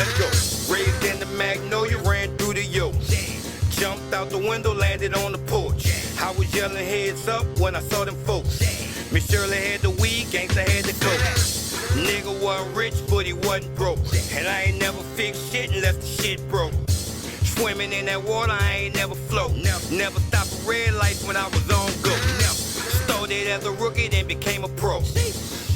Let's go. Raised in the Magnolia, ran through the yoke. Jumped out the window, landed on the porch. I was yelling heads up when I saw them folks. Miss Shirley had the weed, gangsta had the coke. Nigga wasn't rich, but he wasn't broke. And I ain't never fixed shit unless the shit broke. Swimming in that water, I ain't never float. Never stopped a red light when I was on go. Started as a rookie, then became a pro.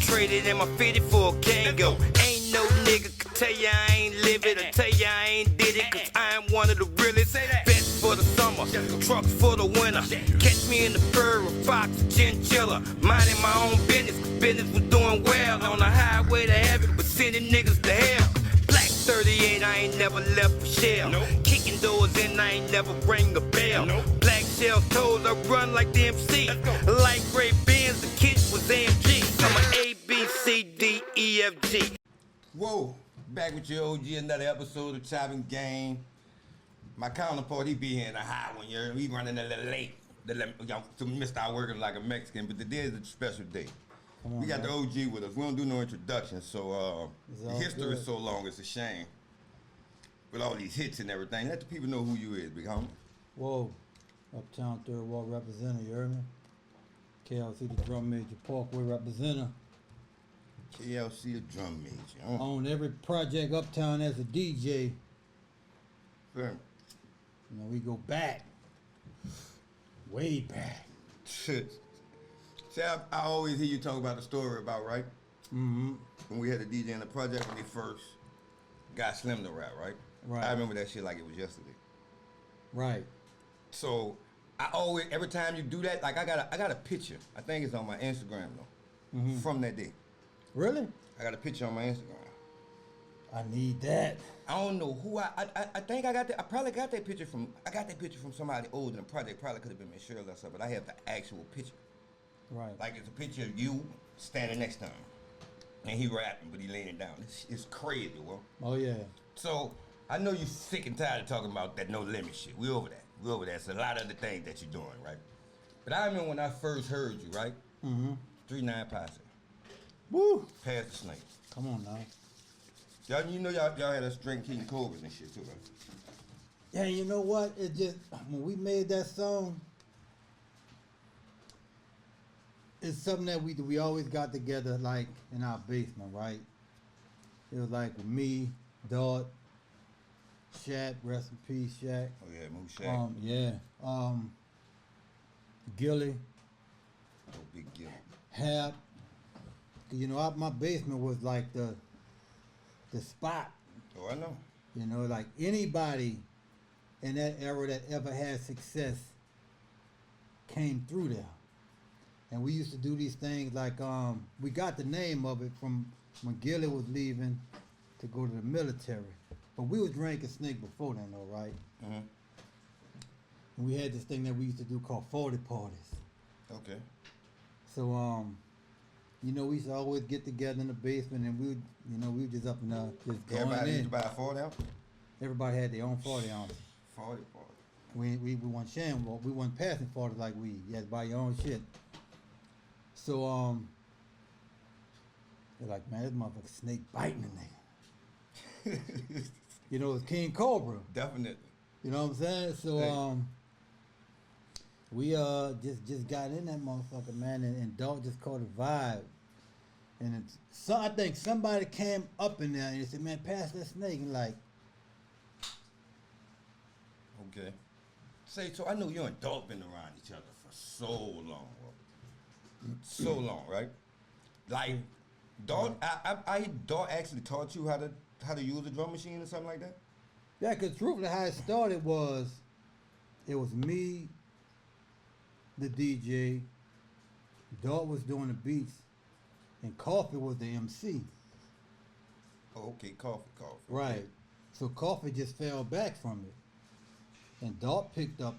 Traded in my 50 for a Kango. Ain't no nigga could tell ya I ain't live it or tell ya I ain't did it, cause I am one of the realest. Best for the summer, trucks for the winter. Catch me in the fur, a fox, a chinchilla. Minding my own business, cause business was doing well. On the highway to heaven, but sending niggas to hell. Black 38, I ain't never left a shell. Kicking doors in, I ain't never ring a bell. Black shell toes, I run like the MC. Light gray Benz, the kid was AMG. I'm a A, B, C, D, E, F, G. Whoa, back with your OG, another episode of Choppin Game. My counterpart, he be here in the high one, year. We running a little late. To miss our working like a Mexican, but today is a special day. We got the OG with us. We don't do no introduction, so the history is so long, it's a shame. With all these hits and everything, let the people know who you is, big homie. Whoa, Uptown Third Ward representative, you heard me? KLC, the drum major, Parkway representative. KLC, a drum major. On every project Uptown as a DJ. Fair. You know, we go back, way back. See, I always hear you talk about the story about, right? Mm-hmm. When we had the DJ in the project when they first got Slim to rap, right? Right. I remember that shit like it was yesterday. Right. So I always, every time you do that, like I got a picture. I think it's on my Instagram though, from that day. Really? I got a picture on my Instagram. I need that. I don't know who I think I got that. I probably got that picture from. I got that picture from somebody older than the project. Probably could have been Miss Shirley or something. But I have the actual picture. Right. Like it's a picture of you standing next to him, and he rapping, but he laying down. It's crazy, well. Oh yeah. So I know you're sick and tired of talking about that no limit shit. We over that. We over that. It's a lot of the things that you're doing, right? But I remember when I first heard you, right? Mm-hmm. 3-9 Posse. Woo. Past the snake. Come on now. Y'all, you know y'all had us drink King Cobras and shit too, right? Yeah, you know what? It just, when we made that song, it's something that we always got together, like, in our basement, right? It was like with me, Dot, Shaq, rest in peace, Shaq. Oh yeah, Moose Shaq. Gilly, Oh, big Gil. Hap. You know, my basement was like the spot. Oh, I know. You know, like anybody in that era that ever had success came through there. And we used to do these things like, we got the name of it from when Gilly was leaving to go to the military. But we was drinking snake before then, though, right? Mm-hmm. And we had this thing that we used to do called 40 parties. Okay. So, you know, we used to always get together in the basement and we would just up and just going Everybody in. used to buy a 40 ounce? Everybody had their own 40 ounce. 40. We weren't sharing, we weren't passing 40 like weed. You had to buy your own shit. So, they're like, man, this motherfucker snake biting the nigga. You know, it's King Cobra. Definitely. You know what I'm saying? So, Hey. we just got in that motherfucker, man, and Dog just caught a vibe. And I think somebody came up in there and they said, man, pass that snake. And like, Okay. Say, so I know you and Dog been around each other for so long. So long, right? Like, Dog, Dog actually taught you how to use a drum machine or something like that? yeah, because truthfully how it started was, it was me, the DJ, Dog was doing the beats, and Coffee was the MC. Oh, okay, coffee. Right. Okay. So Coffee just fell back from it. And Dog picked up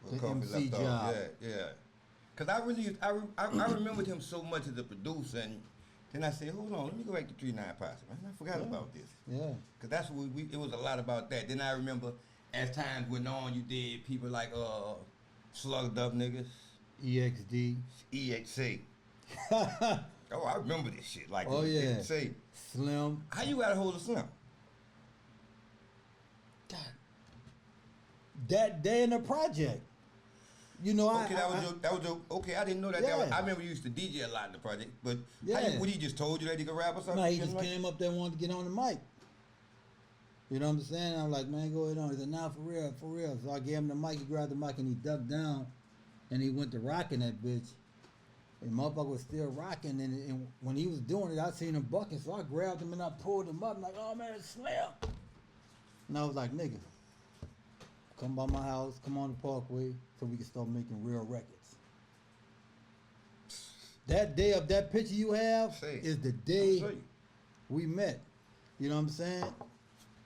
Well, the Coffee MC left off. job. Yeah. Cause I remembered him so much as a producer, and then I said, hold on, let me go back to 3-9 Posse, man. I forgot about this. Yeah. Cause that's what it was a lot about that. Then I remember as times went on, you did people like Slugged Up Niggas, EXD. EXC. Oh, I remember this shit. Like, Oh yeah. say, Slim. how you got a hold of Slim? God. That day in the project. You know, Okay, that was your. Okay, I didn't know that. Yeah. I remember you used to DJ a lot in the project, but Yeah. what he just told you that he could rap or something? No, he just came up there and wanted to get on the mic. You know what I'm saying? I'm like, man, go ahead on. He said, nah, for real, for real. So I gave him the mic. He grabbed the mic and he ducked down, and he went to rocking that bitch. And motherfucker was still rocking, and when he was doing it, I seen him bucking, so I grabbed him and I pulled him up. I'm like, oh man, it's Slim. And I was like, nigga, come by my house, come on the Parkway, so we can start making real records. That day of that picture you have is the day we met. You know what I'm saying?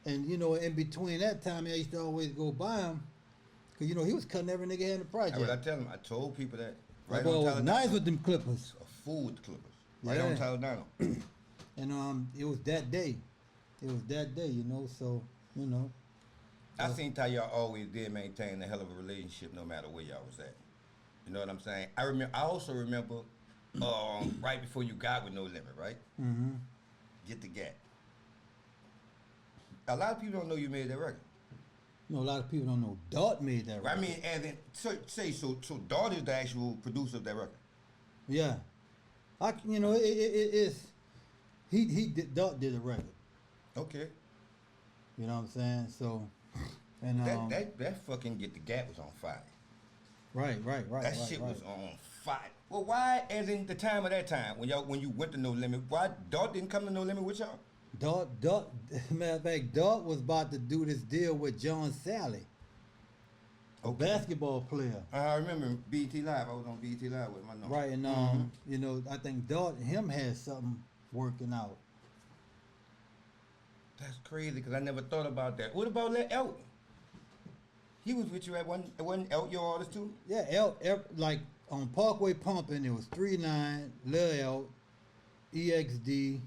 And you know, in between that time, I used to always go by him, cause you know he was cutting every nigga in the project. I tell him, I told people that. Right on was nice with them clippers. A fool with the clippers. Right on Taladano. And it was that day. It was that day, you know, so, you know. I seen how y'all always did maintain a hell of a relationship no matter where y'all was at. You know what I'm saying? I also remember right before you got with No Limit, right? Mm-hmm. Get the Gap. A lot of people don't know you made that record. You know, a lot of people don't know Dart made that record. I mean, and then so Dart is the actual producer of that record. Yeah, Dart did the record. Okay. You know what I'm saying? So, and that fucking Get the Gap was on fire. Right. That shit was on fire. Well, why? As in the time of that time when you went to No Limit, why Dart didn't come to No Limit with y'all? Dart, matter of fact, Dart was about to do this deal with John Sally, a basketball player. I remember BT Live. I was on BT Live with my number. Right, and you know, I think Dart and him had something working out. That's crazy because I never thought about that. What about Lil Elton? He was with you at one Elton your artist too? Yeah, like on Parkway Pumping, it was 3-9, Lil Elton, EXD,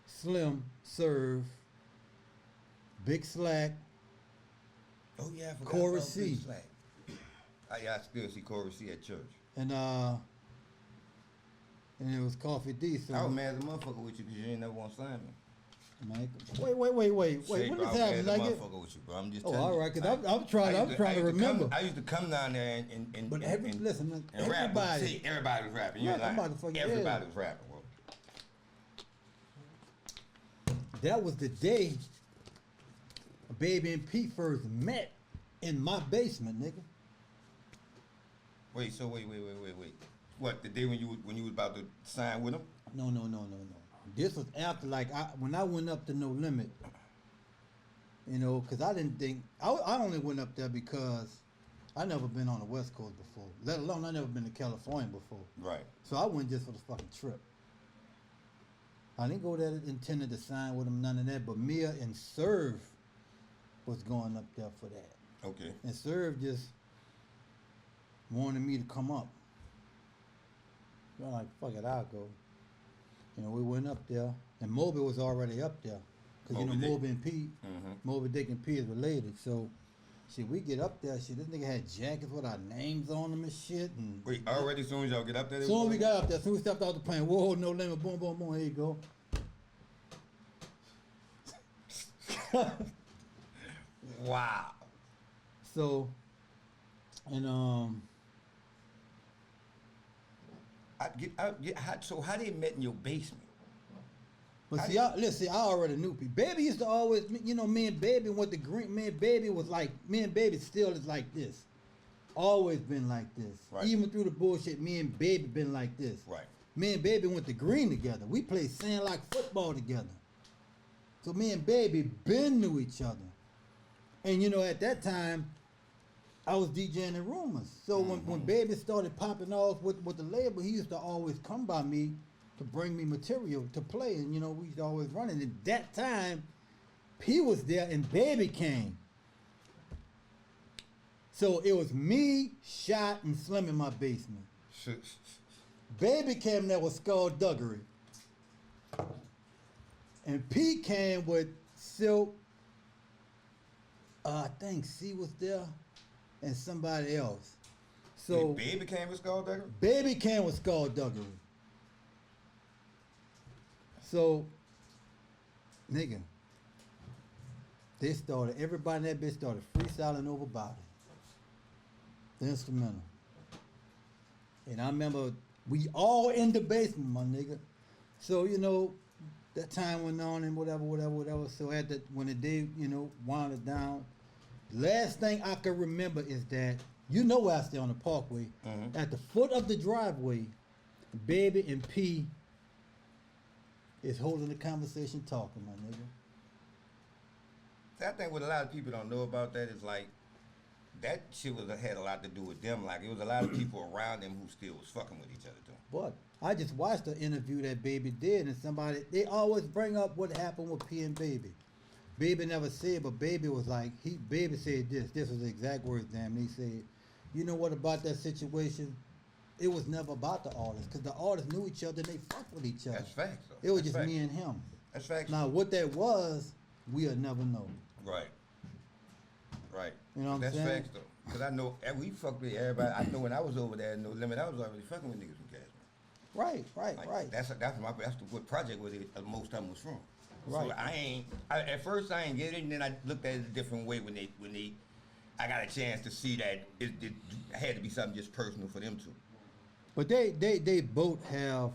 Slim, Serve, Big Slack. Oh yeah, I forgot Corey about C. Big Slack. I still see Corey C at church. And it was Coffee D. So I was mad as a motherfucker with you because you ain't never want to sign me. Mike, wait. Shit, What bro, is happening? Like it? Motherfucker with you, bro. I'm just Oh, telling all right. you. Cause I'm trying to remember. I used to come down there and But listen, and rap. everybody. See, everybody was rapping. You Yeah, ain't lying. I'm about to fucking Everybody was rapping. Well, That was the day Baby and Pete first met in my basement, nigga. wait. What, the day when you was about to sign with him? No. This was after, like, when I went up to No Limit, you know, because I didn't think, I only went up there because I never been on the West Coast before, let alone I never been to California before. Right. So I went just for the fucking trip. I didn't go there intended to sign with him, none of that, but Mia and Serve was going up there for that. Okay. And Serve just wanted me to come up. I'm like, fuck it, I'll go. You know, we went up there, and Moby was already up there. Because, you know, Moby and Pete, Moby Dick and Pete is related. So, shit, we get up there, shit, this nigga had jackets with our names on them and shit. And wait, already as soon as y'all get up there? As soon as we got up there, as soon as we stepped out the plane, whoa, No Limit, boom, boom, boom, here you go. Wow. So, and so how they met in your basement? but see, I already knew people. Baby used to always, you know, me and Baby went to green. Me and Baby was like, me and Baby still is like this. Always been like this. Right. Even through the bullshit, me and Baby been like this. Right. Me and Baby went to green together. We played sand like football together. So me and Baby been knew each other. And you know, at that time, I was DJing in Rumors. So when Baby started popping off with the label, he used to always come by me to bring me material to play. And you know, we used to always run it. And at that time, P was there and Baby came. So it was me, Shot, and Slim in my basement. Baby came there with Skullduggery. And P came with Silk. I think C was there. And somebody else. So Baby came with Skullduggery? Baby came with Skullduggery. So, nigga, everybody in that bitch started freestyling over Bobby. The instrumental. And I remember we all in the basement, my nigga. So, that time went on and whatever. So when the day, wound it down, last thing I can remember is that, where I stay on the Parkway, at the foot of the driveway, Baby and P is holding the conversation talking, my nigga. I think what a lot of people don't know about that is like, that shit had a lot to do with them. Like, it was a lot of people around them who still was fucking with each other too. But I just watched the interview that Baby did, and they always bring up what happened with P and Baby. Baby never said, but Baby was like, Baby said this was the exact words, damn. He said, you know what about that situation? It was never about the artists, because the artists knew each other and they fucked with each other. That's facts, though. It was That's just facts. me and him. That's facts. Now, what that was, we'll never know. Right. Right. You know what I'm That's saying? facts, though. Because I know, we fucked with everybody. I know when I was over there at No Limit, I was already fucking with niggas from Cash. Right. That's what project where most of them was from. Right. So at first I ain't get it, and then I looked at it a different way when I got a chance to see that it had to be something just personal for them too. But they both have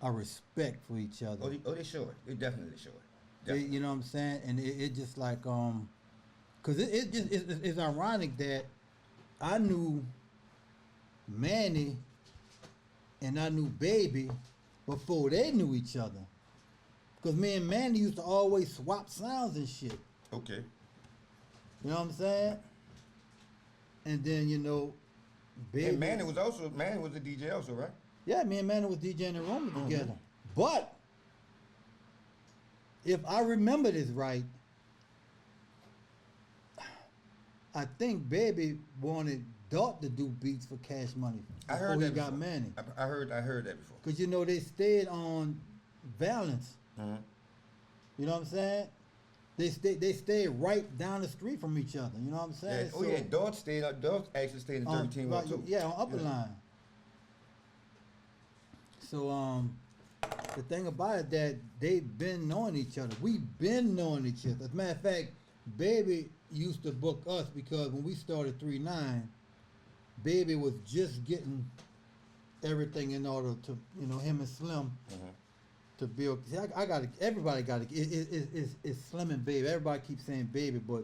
a respect for each other. They show it. They definitely show it. You know what I'm saying? And it just like cause it's ironic that I knew Manny and I knew Baby before they knew each other. Cause me and Manny used to always swap sounds and shit. Okay. You know what I'm saying? And then Baby. And Manny was a DJ also, right? Yeah, me and Manny was DJing the room together. But if I remember this right, I think Baby wanted Dot to do beats for Cash Money I before heard he that got before. Manny. I heard that before. Cause they stayed on Valence. Mm-hmm. You know what I'm saying? They stayed right down the street from each other. You know what I'm saying? Yeah. Dot actually stayed in 13 right, too. yeah, on Upper Line. So the thing about it that they've been knowing each other. We've been knowing each other. As a matter of fact, Baby used to book us because when we started 3-9, Baby was just getting everything in order to, him and Slim to build. See, everybody got it. It's Slim and Baby. Everybody keeps saying Baby, but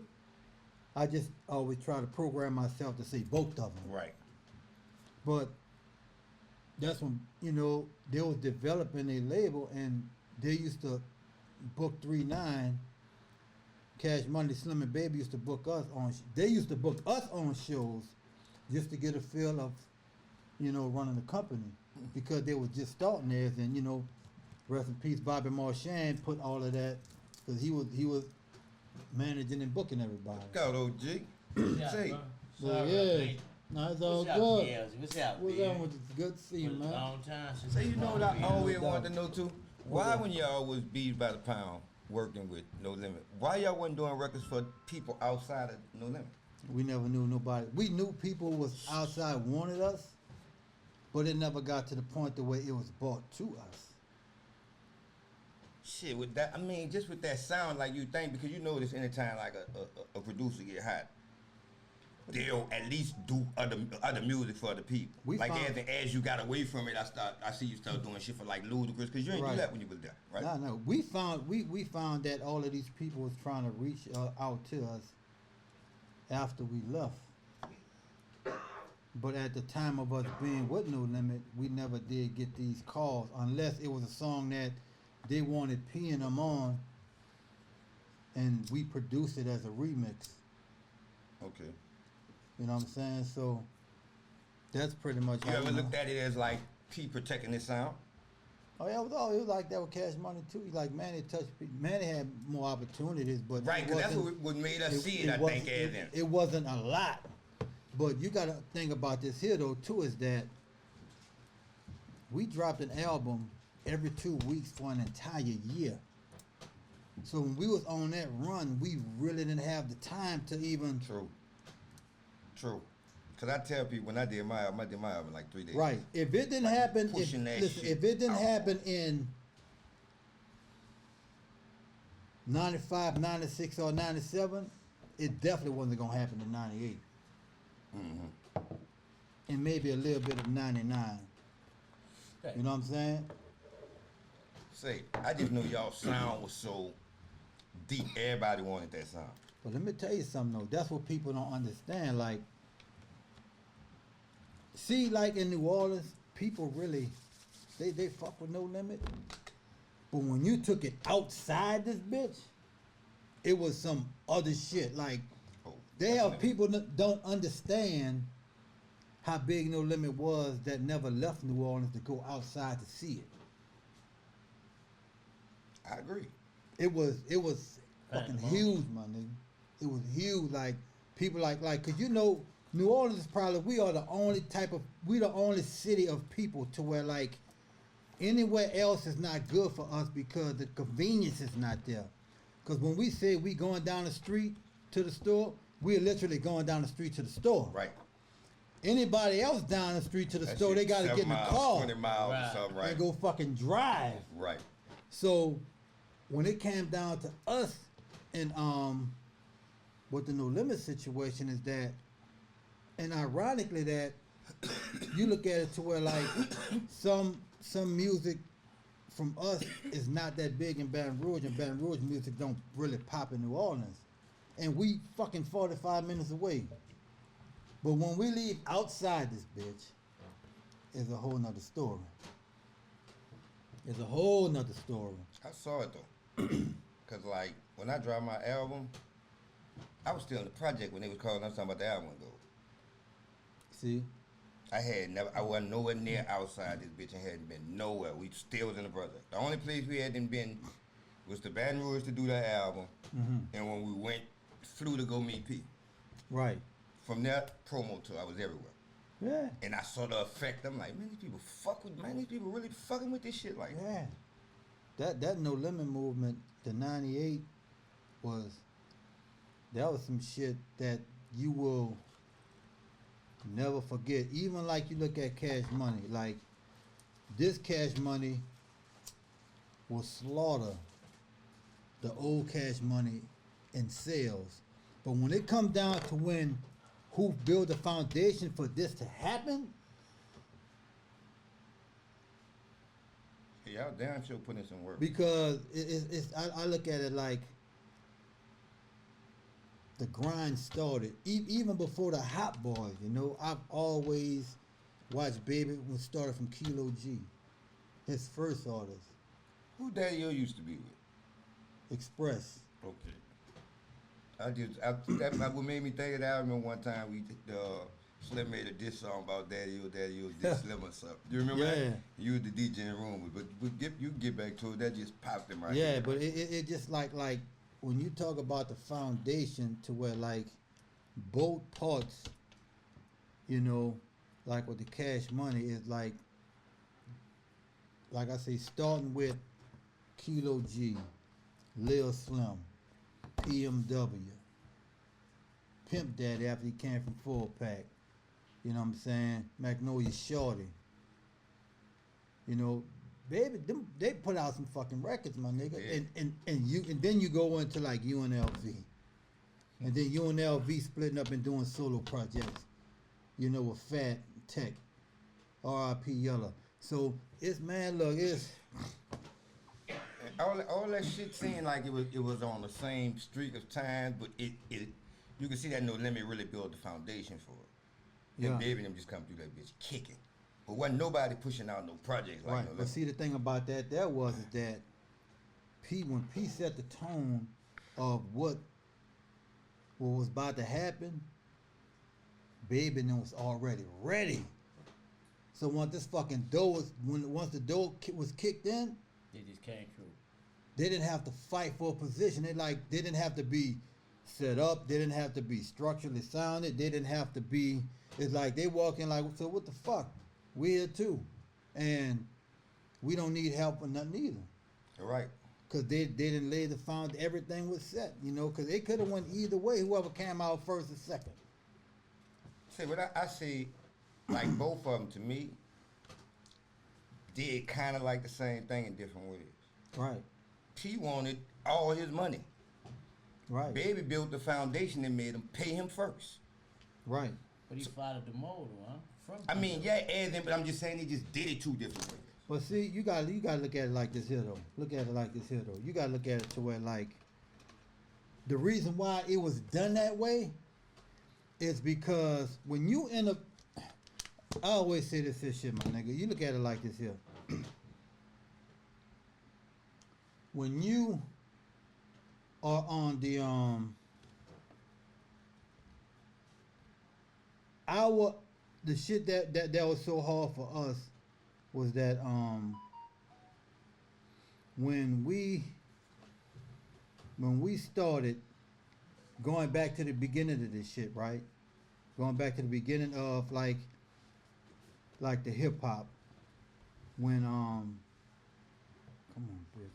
I just always try to program myself to say both of them. Right. But that's when, they was developing a label and they used to book 3-9. Cash Money, Slim and Baby used to book us on, they used to book us on shows just to get a feel of, running the company. Because they was just starting theirs and, rest in peace, Bobby Marchand put all of that, because he was managing and booking everybody. Go, OG. What's up, Say. bro? But Sorry, yeah, mate. no, it's all What's up, good. KLC? What's up, What's man? up with you? Good to see you, Been a man. long time since So we you know what talked, I man. always No wanted to know too? Why What? when y'all was beat by the pound working with No Limit, why y'all wasn't doing records for people outside of No Limit? We never knew nobody. We knew people was outside wanted us, but it never got to the point the way it was brought to us. Shit, with that, just with that sound, like you think, because this anytime like a producer get hot, they'll at least do other music for other people. We like found- as you got away from it, I see you start doing shit for like Ludacris, because you ain't Right. do that when you was there, right? No. We found that all of these people was trying to reach out to us after we left. But at the time of us being with No Limit, we never did get these calls unless it was a song that they wanted P and them on, and we produced it as a remix. Okay. You know what I'm saying? So that's pretty much. You how ever we know. looked at it as like P protecting his sound? Oh yeah, it was like that with Cash Money too. Like Manny Manny had more opportunities, but Right, it because that's wasn't- what made us see it, I wasn't- think, as in. it wasn't a lot. But you gotta think about this here though too, is that we dropped an album every 2 weeks for an entire year. So when we was on that run, we really didn't have the time to even True. Because I tell people when I did my album in like 3 days. right. If it didn't happen, pushing that listen, shit if it didn't out. happen in 95, 96, or 97, it definitely wasn't gonna happen in 98. And maybe a little bit of 99. You know what I'm saying? Say, I just know y'all sound was so deep. Everybody wanted that sound. But let me tell you something though. That's what people don't understand. Like, see, like in New Orleans, people really, they fuck with No Limit. But when you took it outside this bitch, it was some other shit. Like, they have people that don't understand how big No Limit was that never left New Orleans to go outside to see it. I agree. It was fucking huge, my nigga. It was huge. Like, people like, cause you know, New Orleans is probably, we the only city of people to where like anywhere else is not good for us because the convenience is not there. Cause when we say we going down the street to the store, we're literally going down the street to the store. Right. Anybody else down the street to the That store, they shit gotta 7 get in the miles, car 20 miles or something, right? and go fucking drive. Right. So when it came down to us and with the No Limit situation is that, and ironically that you look at it to where like some music from us is not that big in Baton Rouge, and Baton Rouge music don't really pop in New Orleans, and we fucking 45 minutes away. But when we leave outside this bitch, it's a whole nother story. It's a whole nother story. I saw it though. Cause like when I dropped my album, I was still in the project when they was calling us talking about the album though. See? I wasn't nowhere near outside this bitch and hadn't been nowhere. We still was in the project. The only place we hadn't been was to Baton Rouge to do that album, and when we flew to go meet P. Right. From that promo tour, I was everywhere. Yeah. And I saw the effect. I'm like, man, these people really fucking with this shit like that. Yeah. That No Limit movement, the 98 that was some shit that you will never forget. Even like you look at Cash Money, like this Cash Money will slaughter the old Cash Money in sales. But when it comes down to who built the foundation for this to happen, Yeah, y'all damn sure put in some work. because I look at it like the grind started even before the Hot Boys. You know, I've always watched Baby when started from Kilo G, his first artist, Who Daddy O used to be with? Express. Okay. That's what made me think of that. I remember one time Slim made a diss song about Daddy O diss Slim or something. Do you remember Yeah. that? You was the DJ in the room, but you get back to it. That just popped in my Yeah, head. but it just like when you talk about the foundation to where like both parts, you know, like with the Cash Money is like I say, starting with Kilo G, Lil Slim, PMW, Pimp Daddy after he came from Full Pack, you know what I'm saying? Magnolia Shorty, you know, Baby, they put out some fucking records, my nigga. Yeah. And then you go into like UNLV. And then UNLV splitting up and doing solo projects, you know, with Fat Tech, R.I.P. Yellow. So it's all that shit seemed like it was on the same streak of time, but it you can see that No Limit really built the foundation for it. Yeah. And Baby and them just come through that bitch kicking. But wasn't nobody pushing out no projects like right. No But Limit. see, the thing about that is that when P set the tone of what was about to happen, Baby was already ready. So once this fucking once the door was kicked in, They just came through. they didn't have to fight for a position. They didn't have to be set up. They didn't have to be structurally sounded. They didn't have to be. It's like they walk in like, so what the fuck? We're here too, and we don't need help or nothing either. Right. Cause they didn't lay the found. Everything was set, you know. Cause they could have went either way. Whoever came out first or second. See, but I see, like both of them to me, did kind of like the same thing in different ways. Right. P wanted all his money. Right. Baby built the foundation and made him pay him first. Right. But he followed the mold, huh? From I mean, yeah, as in, but I'm just saying he just did it two different ways. But see, you gotta look at it like this here though. Look at it like this here though. You gotta look at it to where like the reason why it was done that way is because when you end up, I always say this here shit, my nigga. You look at it like this here. When you are on the the shit that was so hard for us was that when we started going back to the beginning of this shit, right? Going back to the beginning of like the hip hop when come on bitch,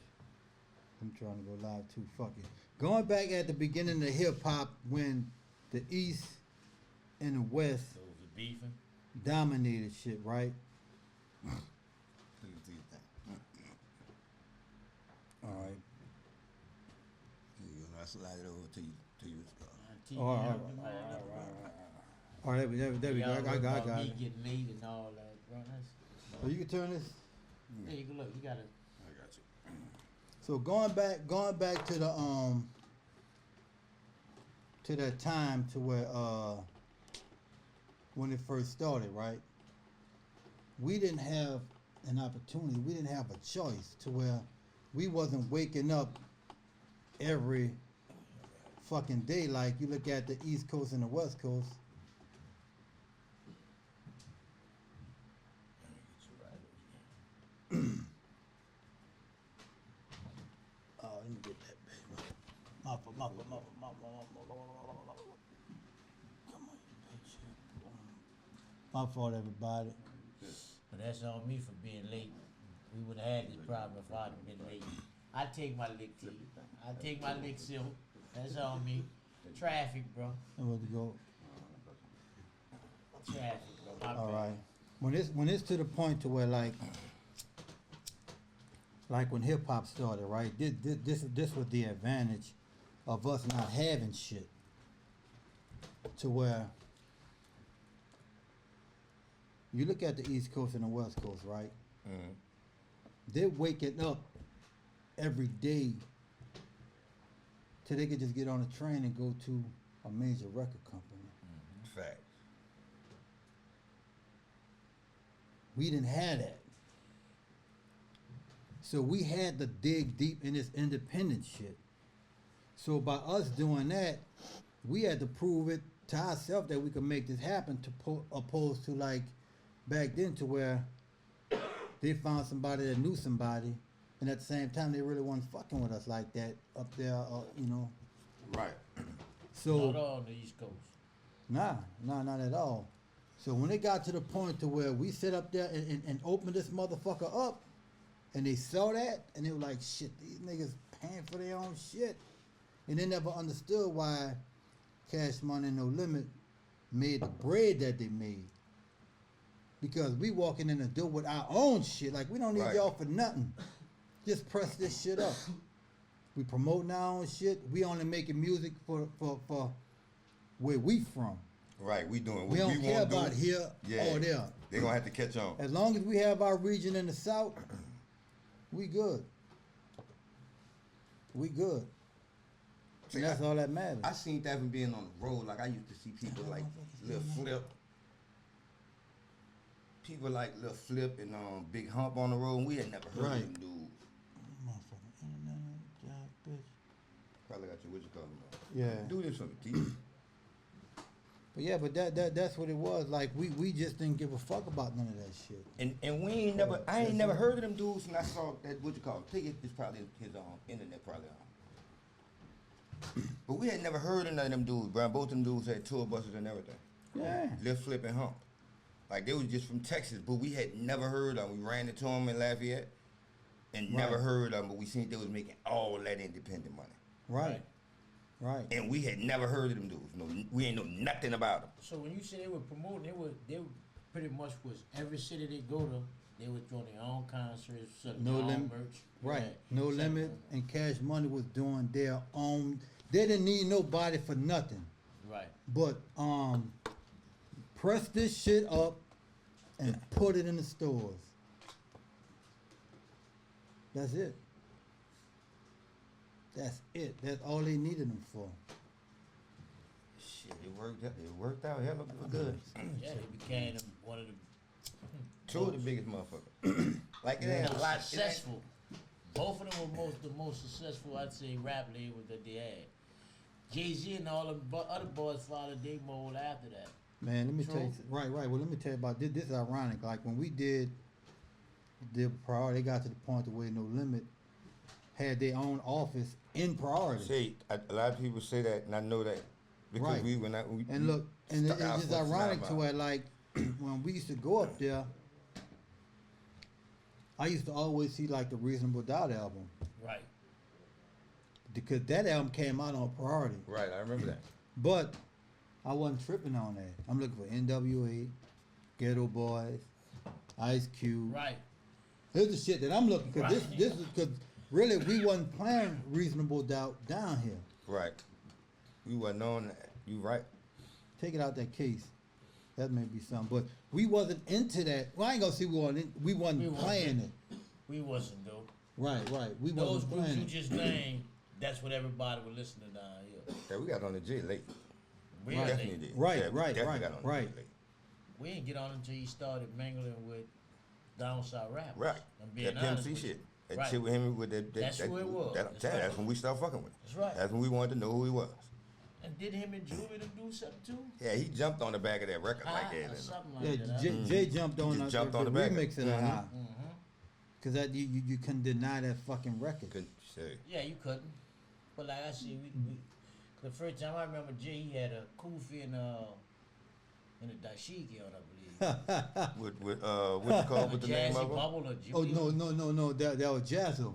I'm trying to go live too, fuck it. Going back at the beginning of hip hop when the East and the West So was it beefing? dominated shit, right? All right. I slide it over to you. All right. All right, there we go. I got Me it. getting late and all that, bro. That's, So you can turn this. there you go. Look, you gotta. I got you. So going back to the to that time to where when it first started, right? We didn't have an opportunity. We didn't have a choice to where we wasn't waking up every fucking day like you look at the East Coast and the West Coast. Oh, let me get that, baby. My fault. Come on, you bitch. My fault, everybody. But that's on me for being late. We would have had this problem if I'd have been late. I take my lick, T. I take my lick, Silk. That's on me. Traffic, bro. And we'll go. Traffic, bro. My All bad. right. When it's to the point to where like when hip hop started, right? This was the advantage of us not having shit. To where you look at the East Coast and the West Coast, right? Mm-hmm. They're waking up every day till they could just get on a train and go to a major record company. Fact. We didn't have that. So we had to dig deep in this independent shit. So by us doing that, we had to prove it to ourselves that we could make this happen opposed to like back then to where they found somebody that knew somebody and at the same time they really weren't fucking with us like that up there, you know. Right. So Not all on the East Coast. Nah, not at all. So when it got to the point to where we sit up there and open this motherfucker up, and they saw that, and they were like, shit, these niggas paying for their own shit. And they never understood why Cash Money No Limit made the bread that they made. Because we walking in the door with our own shit. Like, we don't need Right. y'all for nothing. Just press this shit up. We promoting our own shit. We only making music for where we from. Right. We doing We what don't we care want to do. about here or there. They're going to have to catch on. As long as we have our region in the South, we good. We good. See, And that's all that matters. I seen that from being on the road. Like, I used to see people like Lil Flip. People like Lil Flip and Big Hump on the road. And we had never heard Right. of them dudes. Motherfucking internet job, bitch. Probably got you. What you call them? Yeah. Do this for me, T. But yeah, but that's what it was. Like we just didn't give a fuck about none of that shit. And we ain't never, I ain't never heard of them dudes, and I saw that, what you call it, think it's probably his internet probably on. But we had never heard of none of them dudes, bro. Both them dudes had tour buses and everything. Yeah. Lil Flip and Hump. Like, they was just from Texas, but we had never heard of them. We ran into them in Lafayette and never Right. heard of them, but we seen they was making all that independent money. Right. Right. And we had never heard of them dudes. No, we ain't know nothing about them. So when you say they were promoting, they were pretty much was every city they go to, They were throwing their own concerts, selling No their own Limit. merch. Right. Yeah, No selling Limit them. and Cash Money was doing their own. They didn't need nobody for nothing. Right. But press this shit up and put it in the stores. That's it. That's it. That's all they needed them for. Shit, it worked out hella good. Yeah, he became one of the Two of the biggest motherfuckers. Like it ain't a most lot. successful. Both of them were the most successful, I'd say, rap labels that they had. Jay-Z and all the other boys followed their mold after that. Man, let me True. tell you. Right. Well, let me tell you about this. This is ironic. Like when we did Priority, they got to the point the way No Limit had their own office in Priority. See, a lot of people say that, and I know that because Right. we And look, and stuck out it's just for a ironic time to out. where, like, when we used to go up there, I used to always see, like, the Reasonable Doubt album. Right. Because that album came out on Priority. Right, I remember that. But I wasn't tripping on that. I'm looking for NWA, Ghetto Boys, Ice Cube. Right. Here's the shit that I'm looking, because Right. this is, because really we wasn't playing Reasonable Doubt down here. Right. We wasn't on that. You right. Take it out that case. That may be something. But we wasn't into that. Well, I ain't gonna say we wasn't playing it. We wasn't though. Right. We Those wasn't groups playing you it. just named, that's what everybody was listening to down here. Yeah, we got on the J late. We Really? definitely did. Right, Yeah, we right, definitely right, got on the right. J late. We didn't get on until he started mingling with down south rappers. Right. I'm being That honest PMC with you. shit. That Right. shit with him with that. That's who it was. That's That's right. when we started fucking with him. That's right. That's when we wanted to know who he was. And did him and Juvie do something too? Yeah, he jumped on the back of that record like that. Or and, something like Yeah, that. Jay jumped on just the, jumped the, on the the back. remix of that Mhm. high. Because that you couldn't deny that fucking record. Couldn't say. Yeah, you couldn't. But like I said, we the first time I remember Jay, he had a kufi and a dashiki on, I believe. What you call with the name Jazzy of him? Bubble or Oh Jimmy. no, that was Jazzo,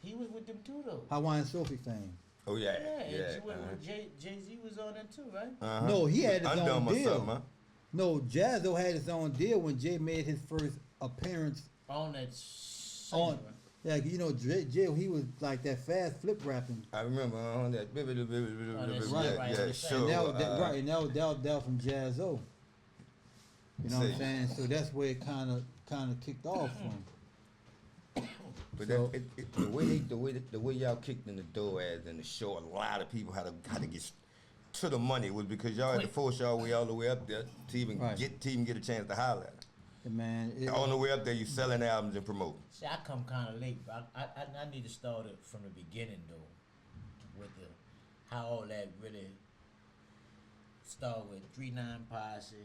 He was with them too though. Hawaiian Sophie fame. Oh yeah, Yeah, yeah. and Jay-Z was on that too, right? Uh-huh. No, he had his Undone own or deal. something, huh? No, Jazzo had his own deal when Jay made his first appearance On that on. single. Yeah, you know, Jay, he was like that fast flip rapping. I remember on that. that's Yeah, right, yeah, that's sure. And that was from Jazzo. You know what I'm See. saying? So that's where it kind of kicked off from. But So- the way y'all kicked in the door as in the show, a lot of people had to get to the money was because y'all had to force y'all way all the way up there to even Right. get a chance to holler at And man, on the way up there, you selling albums and promoting. See, I come kind of late, but I need to start it from the beginning though, with how all that really started with 3-9 Posse,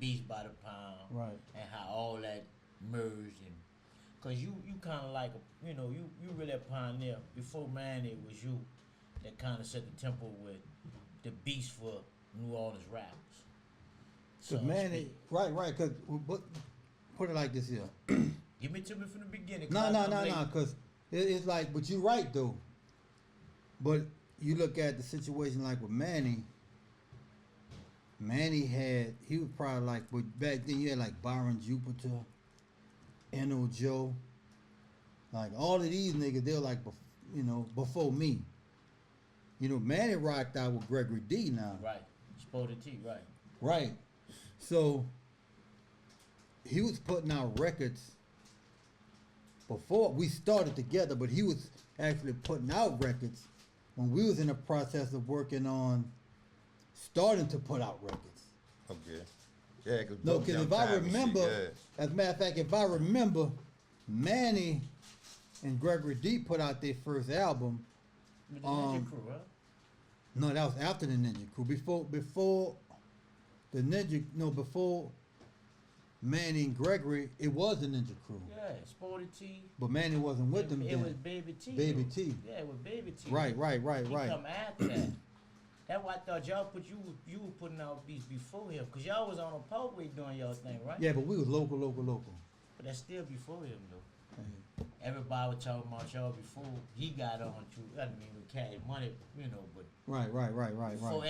Beats by the Pound, Right. and how all that merged and. Cause you kind of like you really a pioneer. Before man, it was you that kind of set the tempo with the beats for New Orleans rappers. So Cause to man, speak. right. Cause put it like this here. Give me to me from the beginning. 'cause No. I'm late. Cause it's like, but you're right though. But you look at the situation like with Manny. He was probably like, but back then you had like Byron Jupiter, N.O. Joe, like all of these niggas. They're like, before me. You know, Manny rocked out with Gregory D now. Right. Spotted T. Right. Right. So he was putting out records before we started together, but he was actually putting out records when we was in the process of working on starting to put out records. Okay. Yeah, cause No, both because them if I time and shit, remember, yeah. as a matter of fact, if I remember, Manny and Gregory D put out their first album. With the Ninja Crew, huh? No, that was after the Ninja Crew. Before the Ninja, before Manny and Gregory, it was the Ninja Crew. Yeah, Spotted T. But Manny wasn't with them It then. was Baby T. Baby though. T. Yeah, it was Baby T. Right. He come after that. That's why I thought y'all you were putting out beats before him, cause y'all was on a Parkway doing y'all thing, right? Yeah, but we was local. But that's still before him though. everybody was talking about Marcelo before he got on to. I mean, with Cash Money, you know, but. Right. Well,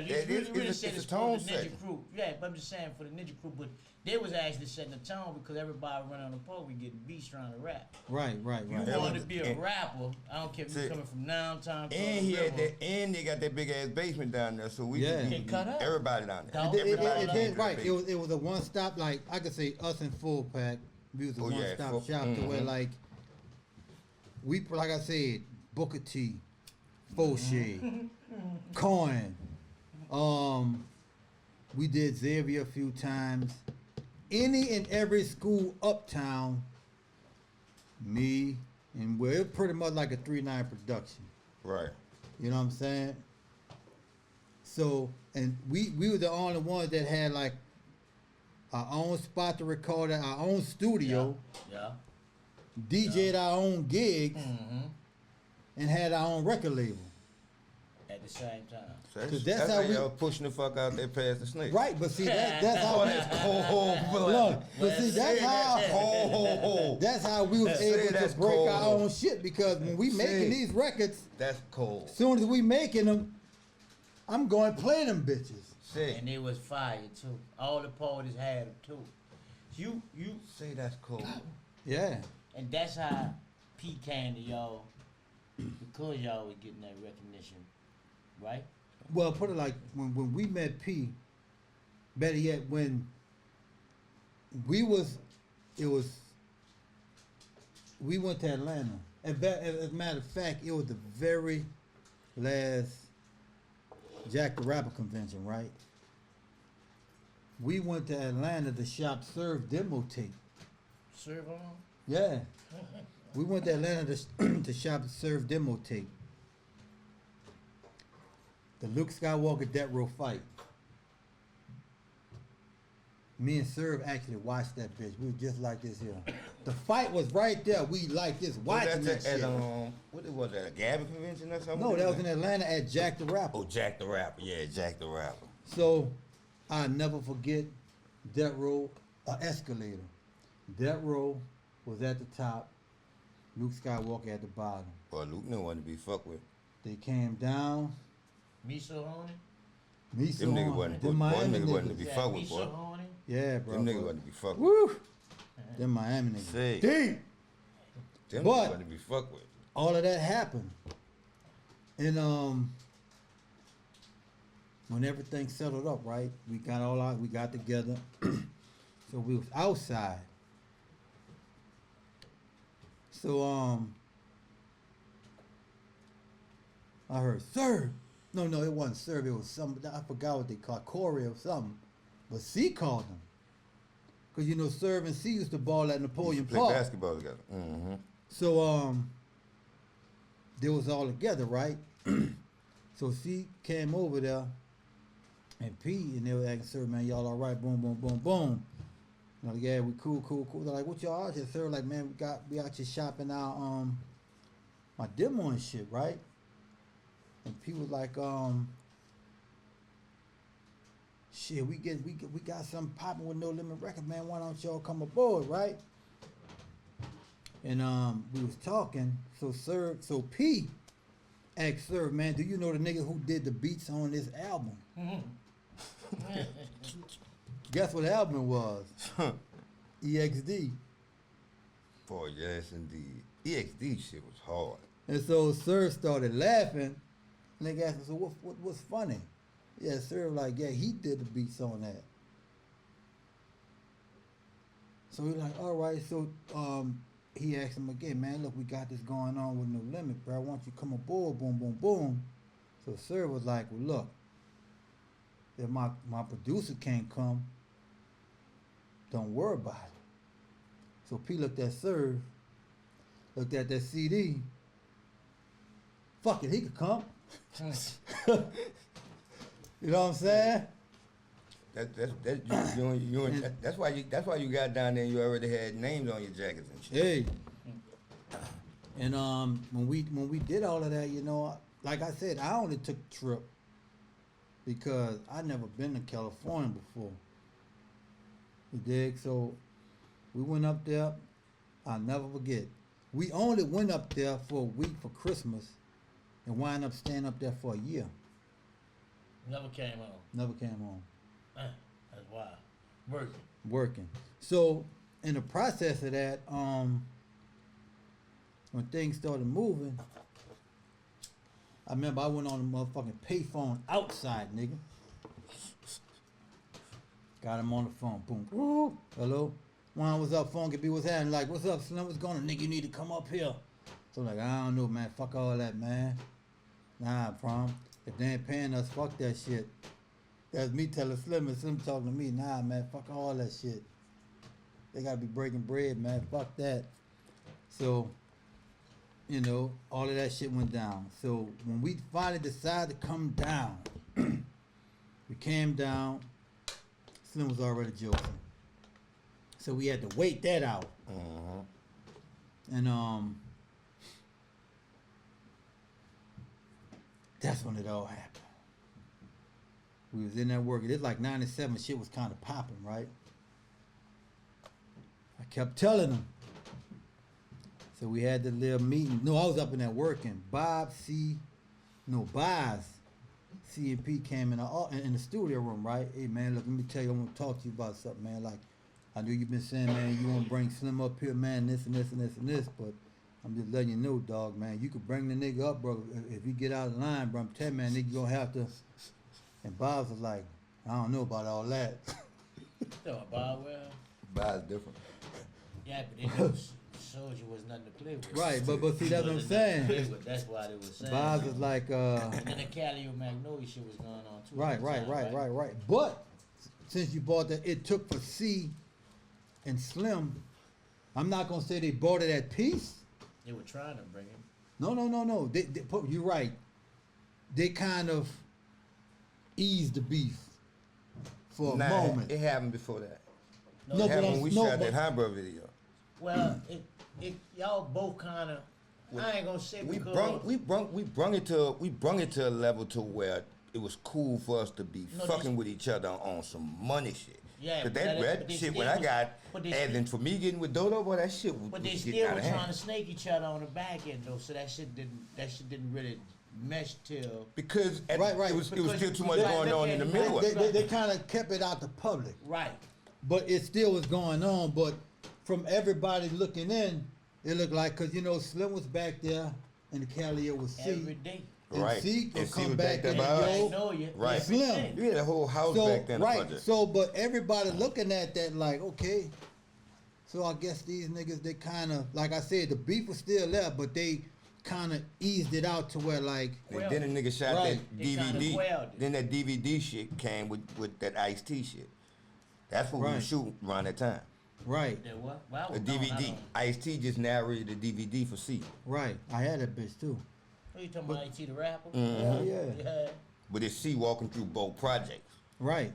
Yeah, it's really said it's it's a for tone the Ninja setter. Crew. Yeah, but I'm just saying for the Ninja Crew, but they was actually setting the tone because everybody running on the pole, we getting beats trying to rap. Right. You want to be a rapper, I don't care if you're coming from downtown. And he had that, and they got that big ass basement down there, so we Yeah. could Get cut up. everybody down there. Dog. Everybody It came did, to the right. basement. It was a one stop. Like I could say, us in Full Pack, we was a Oh, one yeah, stop full- shop to where like we, like I said, Booker T, Fauché, Coin. We did Xavier a few times. Any and every school uptown. Me and we're pretty much like a 3-9 production. Right. You know what I'm saying? So, and we were the only ones that had like our own spot to record at, our own studio, Yeah. DJ'd our own gigs, Mm-hmm. and had our own record label. At the same time. So 'Cause that's that's how how we- y'all pushing the fuck out there past the snake. Right, but see that's how Oh, that's cold blood. look, but see that's how Cold. that's how we was Say able to that's break our cold. own shit, because when we making Say. these records, That's cold. as soon as we making them, I'm going to play them bitches. Say, And it was fire too. All the parties had them too. You, say that's cold. Yeah. and that's how P came to y'all because y'all was getting that recognition, right? Well, put it like when we met P, better yet, when we went to Atlanta. As a matter of fact, it was the very last Jack the Rapper convention, right? We went to Atlanta to shop Serve demo tape. Serve on. Yeah. We went to Atlanta to shop Serve demo tape. The Luke Skywalker Death Row fight. Me and Serve actually watched that bitch. We were just like this here. The fight was right there. We like this watching that shit. What it was that, a Gabby convention or something? No, that was in Atlanta at Jack the Rapper. Oh, Jack the Rapper. Yeah, Jack the Rapper. So I never forget Death Row, escalator. Death Row was at the top. Luke Skywalker at the bottom. Boy, Luke didn't want to be fucked with. They came down. Me so horny. Me so Them niggas on. wasn't, Them boy, them Miami niggas wasn't to niggas. be Yeah, fucked me with, so boy. horny. Yeah, bro. Them niggas wasn't to be fucked with. Woo! Them Miami niggas. Say. Deep. Them But- niggas wasn't to be fucked with. All of that happened. And when everything settled up, right? We got together. So we was outside. So I heard Serve. No, it wasn't Serve. It was some, I forgot what they called, Corey or something. But C called them. Cause you know Serve and C used to ball at Napoleon Play Park. basketball together. Mm-hmm. So they was all together, right? So C came over there, and P, and they were asking Sir, man, y'all all right? Boom, boom, boom, boom. You know, yeah, we cool. They're like, what y'all out here, Sir? Like, man, we out here shopping our my demo and shit, right? And P was like, shit, we got something popping with No Limit Records, man. Why don't y'all come aboard, right? And we was talking, so P asked Sir, man, do you know the nigga who did the beats on this album? Guess what album it was? EXD. Boy, yes, indeed. EXD shit was hard. And so Sir started laughing. Nigga asked him, so what's funny? Yeah, Sir like, yeah, he did the beats on that. So he's like, all right, so he asked him again, man, look, we got this going on with No Limit, bro. Why don't you come aboard? Boom, boom, boom. So Sir was like, well, look, if my producer can't come, don't worry about it. So P looked at Sir, looked at that CD. Fuck it, he could come. You know what I'm saying? That's why you got down there and you already had names on your jackets and shit. Hey. And when we did all of that, you know, like I said, I only took the trip because I never been to California before. You dig? So we went up there. I'll never forget. We only went up there for a week for Christmas and wind up staying up there for a year. Never came home. Never came home. That's wild. Working. Working. So in the process of that, when things started moving, I remember I went on a motherfucking payphone outside, nigga. Got him on the phone. Boom. Woo. Hello? Juan, what's up? Phone could be what's happening. Like, what's up, Slim? What's going on? Nigga, you need to come up here. So like, I don't know, man. Fuck all that, man. Nah, prom. If they ain't paying us, fuck that shit. That's me telling Slim and Slim talking to me. Nah, man, fuck all that shit. They gotta be breaking bread, man. Fuck that. So, you know, all of that shit went down. So when we finally decided to come down, we came down. Slim was already joking. So we had to wait that out. And that's when it all happened. We was in there working. It's like 97, shit was kind of popping, right? I kept telling them. So we had the little meeting. No, I was up in there working. Boz, C and P came in the studio room, right? Hey, man, look, let me tell you, I want to talk to you about something, man. Like, I know you've been saying, man, you want to bring Slim up here, man, this and this and this and this, but I'm just letting you know, dog, man, you could bring the nigga up, bro. If you get out of line, bro, I'm telling you, man, nigga, you going to have to. And Bob was like, I don't know about all that. So, Bob, well, Bob's different. yeah, but they knew Soldier was nothing to play with. Right, but see, that's what I'm saying. That's why they was saying. Bob was like, And then the Cali Magnolia shit was going on too. Right. But since you bought that, it took for C and Slim. I'm not gonna say they bought it at peace. They were trying to bring him. No. You're right. They kind of eased the beef for a moment. It happened before that. No, It but happened when we shot that Hamburg video. Well, y'all both kind of. I ain't gonna say We because brung it to a level to where it was cool for us to be fucking with each other on some money shit. Yeah, Cause but that they shit still when I was- got, but they and then for me getting with Dodo, boy, that shit was But they getting still out were of trying hand. to snake each other on the back end though, so that shit didn't really mesh till. Because Right. it was still too much Because going on in the look middle. at of it. They kind of kept it out the public, Right. but it still was going on. But from everybody looking in, it looked like, cause you know Slim was back there and the Cali was C. Every day. And Right. C will And C come was back back and there by us. yo, Magnolia. Right. every Slim. day. You had a whole house back then. right. Project. So, but everybody looking at that like, okay. So I guess these niggas, they kind of, like I said, the beef was still there, but they kind of eased it out to where like, And then the nigga shot Right. that They kinda DVD. quelled it. Then that DVD shit came with that Ice-T shit. That's what we Right. were shooting around that time. right, That what? Well, I The was gone, I DVD. don't- Ice-T just narrated the DVD for C. right. I had that bitch too. Who you talking about? IT the rapper? Hell yeah. Yeah. But it's C walking through both projects. Right.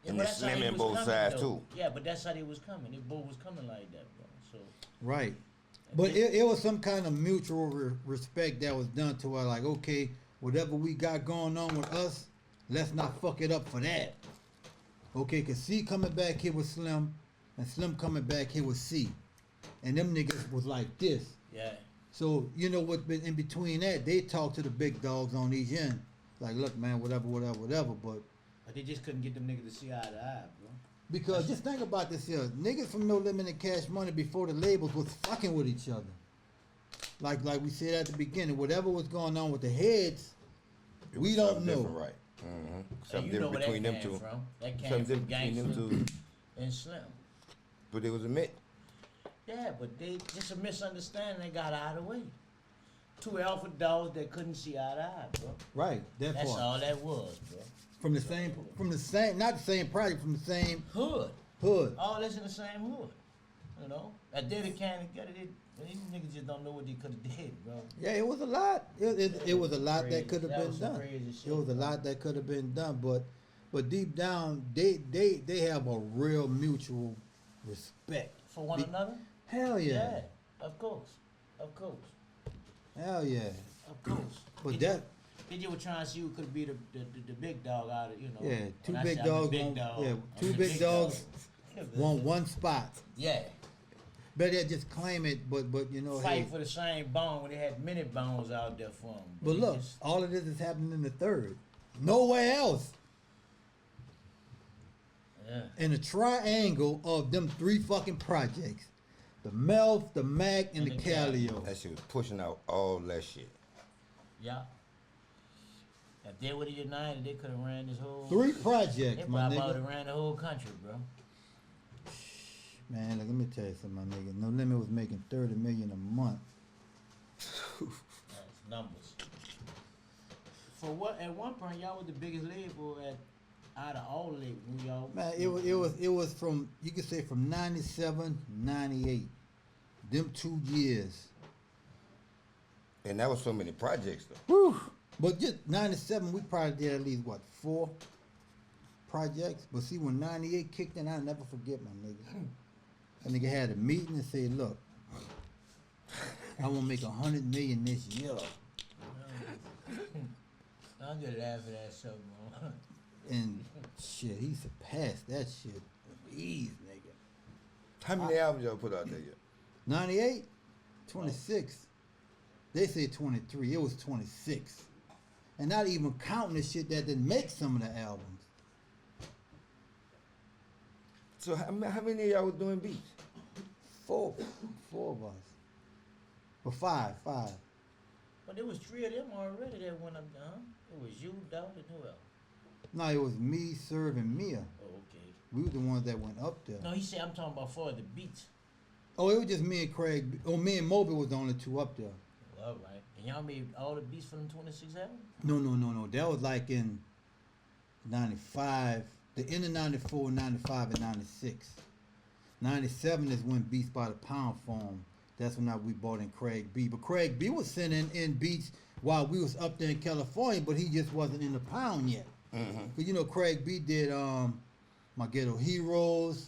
Yeah, And but it's that's how slim they in was both coming, sides, though. too. Yeah, but that's how they was coming. They both was coming like that, bro. So Right. But it was some kind of mutual respect that was done to where like, okay, whatever we got going on with us, let's not fuck it up for that. Okay, cause C coming back here with Slim, and Slim coming back here with C. And them niggas was like this. yeah. So, you know what, in between that, they talk to the big dogs on each end. Like, look, man, whatever. But But they just couldn't get them niggas to see eye to eye, bro. because just think about this here. Niggas from No Limit and Cash Money before the labels was fucking with each other. Like we said at the beginning, whatever was going on with the heads, It we was don't something know. different, right? Mm-hmm. And Something you know different where between that them came two. from. That came Something from different between them Gangsta two. and Slim. But it was a myth. Yeah, but they just a misunderstanding. They got out of the way. Two alpha dogs that couldn't see eye to eye, bro. Right, that That's part. all that was, bro. From the same, not the same project, from the same Hood. hood. All that's in the same hood. You know? At Diddy County, these niggas just don't know what they could have did, bro. Yeah, it was a lot. It was a lot Crazy. that could have That been was some done. crazy shit, It was a bro. lot that could have been done, but deep down, they have a real mutual respect. For one Be- another? Hell yeah. Of course. Of course. Hell yeah. Of course. But They that, just were trying to see who could be the big dog out of, you know. yeah, two when I big say I'm the dogs big want, dog, yeah, I'm two the big dogs dog. want one spot. Yeah. better just claim it, but you know, Fight hey. for the same bone when they had many bones out there for them. But look, all of this is happening in the third. Nowhere else. Yeah. In the triangle of them 3 fucking projects. The Melf, the Mac, and the Calio. That shit was pushing out all that shit. Yeah. If they would have united, they could have ran this whole. 3 projects, They my probably would nigga. have ran the whole country, bro. Man, look, let me tell you something, my nigga. No Limit was making $30 million a month. That's numbers. For what? At one point, y'all was the biggest label out of all the labels. When y'all. Man, it was from, you could say from 97, 98. Them 2 years. And that was so many projects though. Whew. But just 97, we probably did at least, what, 4 projects? But see, when 98 kicked in, I'll never forget, my nigga. That nigga had a meeting and said, look, I want to make $100 million this year. I'm just laughing at something, man. And shit, he surpassed that shit with ease, nigga. How many albums y'all put out there yet? 98? 26. They say 23. It was 26. And not even counting the shit that didn't make some of the albums. So how many of y'all was doing beats? 4 of us. Or 5. But there was 3 of them already that went up there, huh? It was you, Doubt, and who else? No, it was me, Serve, and Mia. Oh, okay. We were the ones that went up there. No, he said I'm talking about for the beats. Oh, it was just me and Craig. Oh, me and Moby was the only 2 up there. Well, all right. And y'all made all the beats for them 26 albums? No. That was like in 95, the end of 94, 95, and 96. 97 is when Beats by the Pound formed. That's when we brought in Craig B. But Craig B was sending in beats while we was up there in California, but he just wasn't in the Pound yet. Mm-hmm. Cause you know Craig B did My Ghetto Heroes,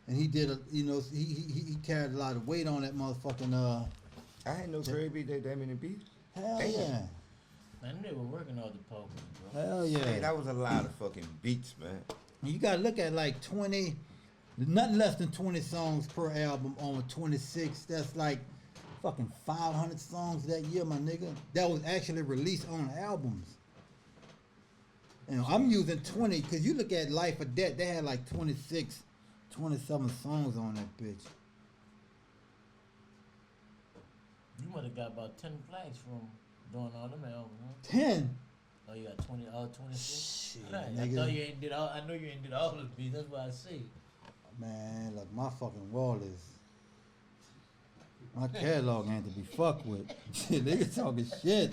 and he did he carried a lot of weight on that motherfucking I had no Craig B did that many beats. hell Damn. yeah. Man, they were working all the pokers, bro. Hell Hey, yeah. that was a lot of fucking beats, man. You gotta look at like 20, nothing less than 20 songs per album on 26. That's like fucking 500 songs that year, my nigga. That was actually released on albums. You know, I'm using 20 because you look at Life or Death, they had like 26, 27 songs on that bitch. You might have got about 10 flags from doing all them albums, huh? 10. Oh, you got 20, all 26? Shit, Right. I nigga. thought you ain't did all, I know you ain't did all the beats, that's what I see. Man, look, my fucking wall is. My catalog ain't to be fucked with. Shit, nigga talking shit.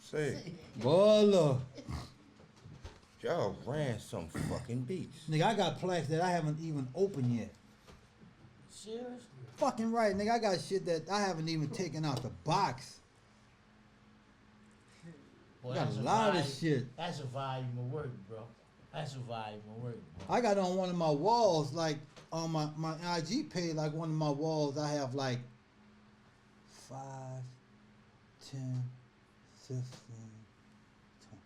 Say, Boy, look. y'all ran some fucking beats. Nigga, I got plaques that I haven't even opened yet. Serious? Fucking right, nigga. I got shit that I haven't even taken out the box. Boy, Got that's a lot of volume- shit. That's a volume of work, bro. That's a volume of work, bro. I got on one of my walls, like on my IG page, like one of my walls, I have like 5, 10, 15,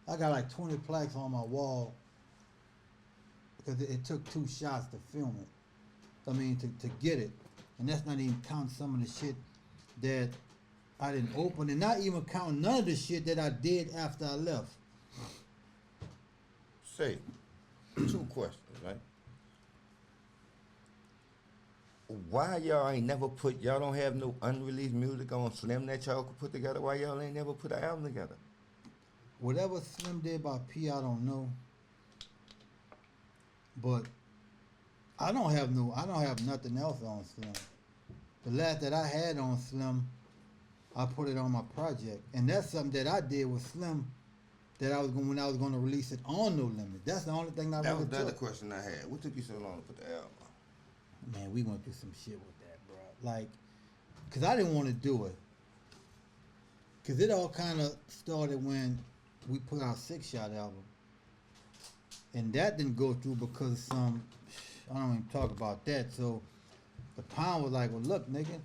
20. I got like 20 plaques on my wall because it took 2 shots to film it. I mean, to get it. And that's not even counting some of the shit that I didn't open, and not even counting none of the shit that I did after I left. Say, 2 questions, right? Why y'all ain't never put, y'all don't have no unreleased music on Slim that y'all could put together? Why y'all ain't never put an album together? Whatever Slim did by P, I don't know. But I don't have nothing else on Slim. The last that I had on Slim, I put it on my project. And that's something that I did with Slim that when I was gonna release it on No Limit. That's the only thing I That really was the other took. question I had. What took you so long to put the album on? Man, we gonna do some shit with that, bro. Like, cause I didn't want to do it. Cause it all kind of started when we put our 6 Shot album, and that didn't go through because some, I don't even talk about that. So the Pound was like, well, look, nigga,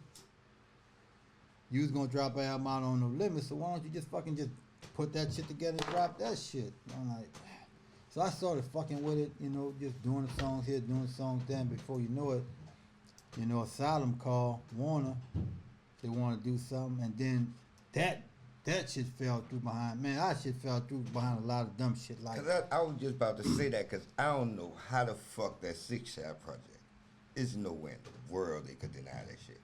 you was gonna drop an album out on No Limit, so why don't you just fucking just put that shit together and drop that shit? And I'm like, so I started fucking with it, you know, just doing the songs here, doing the songs there, and before you know it, You know, Asylum called Warner. They want to do something, and then that shit fell through behind. Man, that shit fell through behind a lot of dumb shit like. Cause I was just about to say that, cause I don't know how the fuck that 6 Shot project. It's nowhere in the world they could deny that shit.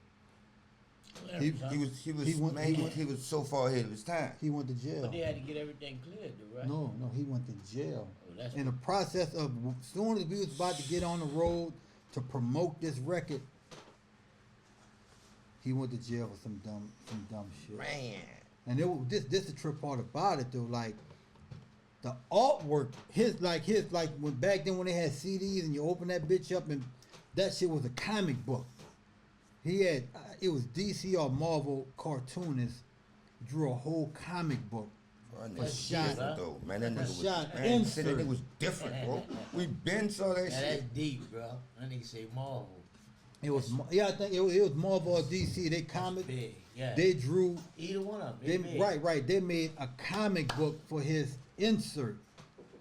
He was so far ahead of his time. He went to jail. But they had to get everything cleared, though, right? No, he went to jail. Oh, that's In the process of, as soon as we was about to get on the road to promote this record, he went to jail for some dumb shit. Man. And it was, this the trip part about it though, like the artwork, his when back then when they had CDs and you open that bitch up and that shit was a comic book. He had it was DC or Marvel cartoonist drew a whole comic book. Bro, that For nigga shot, different, though. Man, that nigga was, shot man, insert. that nigga was different, bro. We been saw that Now shit. that's deep, bro. That nigga say Marvel. It was I think it was Marvel or DC. They comic, Big, yeah. they drew. Either one of They, them. Big. right. They made a comic book for his insert,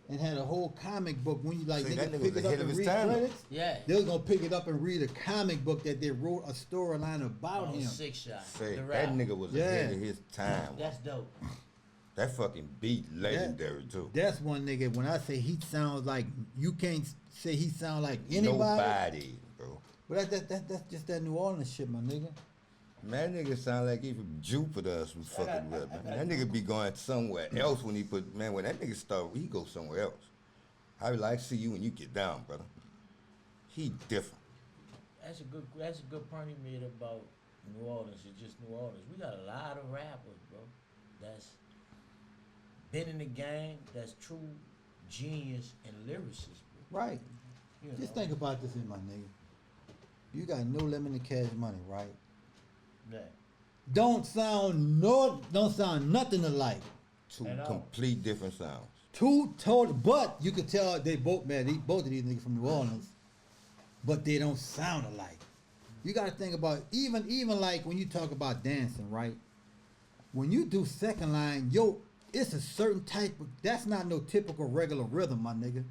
and had a whole comic book. When you like, See, niggas that nigga pick was it up ahead of and his read time, though. credits. Yeah. They was gonna pick it up and read a comic book that they wrote a storyline about Oh, him. 6 Shot. Say, The that rap. nigga was Yeah. ahead of his time. That's dope. That fucking beat legendary too. That's one nigga. When I say he sounds like, you can't say he sound like anybody. Nobody, bro. But that's just that New Orleans shit, my nigga. Man, that nigga sound like he from Jupiter was fucking with, man. That nigga be going somewhere else when he put, man, when that nigga start, he go somewhere else. I would like to see you when you get down, brother. He different. That's a good point he made about New Orleans. It's just New Orleans. We got a lot of rappers, bro. That's been in the game. That's true genius and lyricists, bro. Right. You Just know? think about this, my nigga. You got no limit to cash money, right? Yeah. Don't sound nothing alike. Two At all. complete different sounds. Two total, but you could tell they both, man, both of these niggas from New Orleans, but they don't sound alike. You got to think about even like when you talk about dancing, right? When you do second line, it's a certain type of, that's not no typical regular rhythm, my nigga.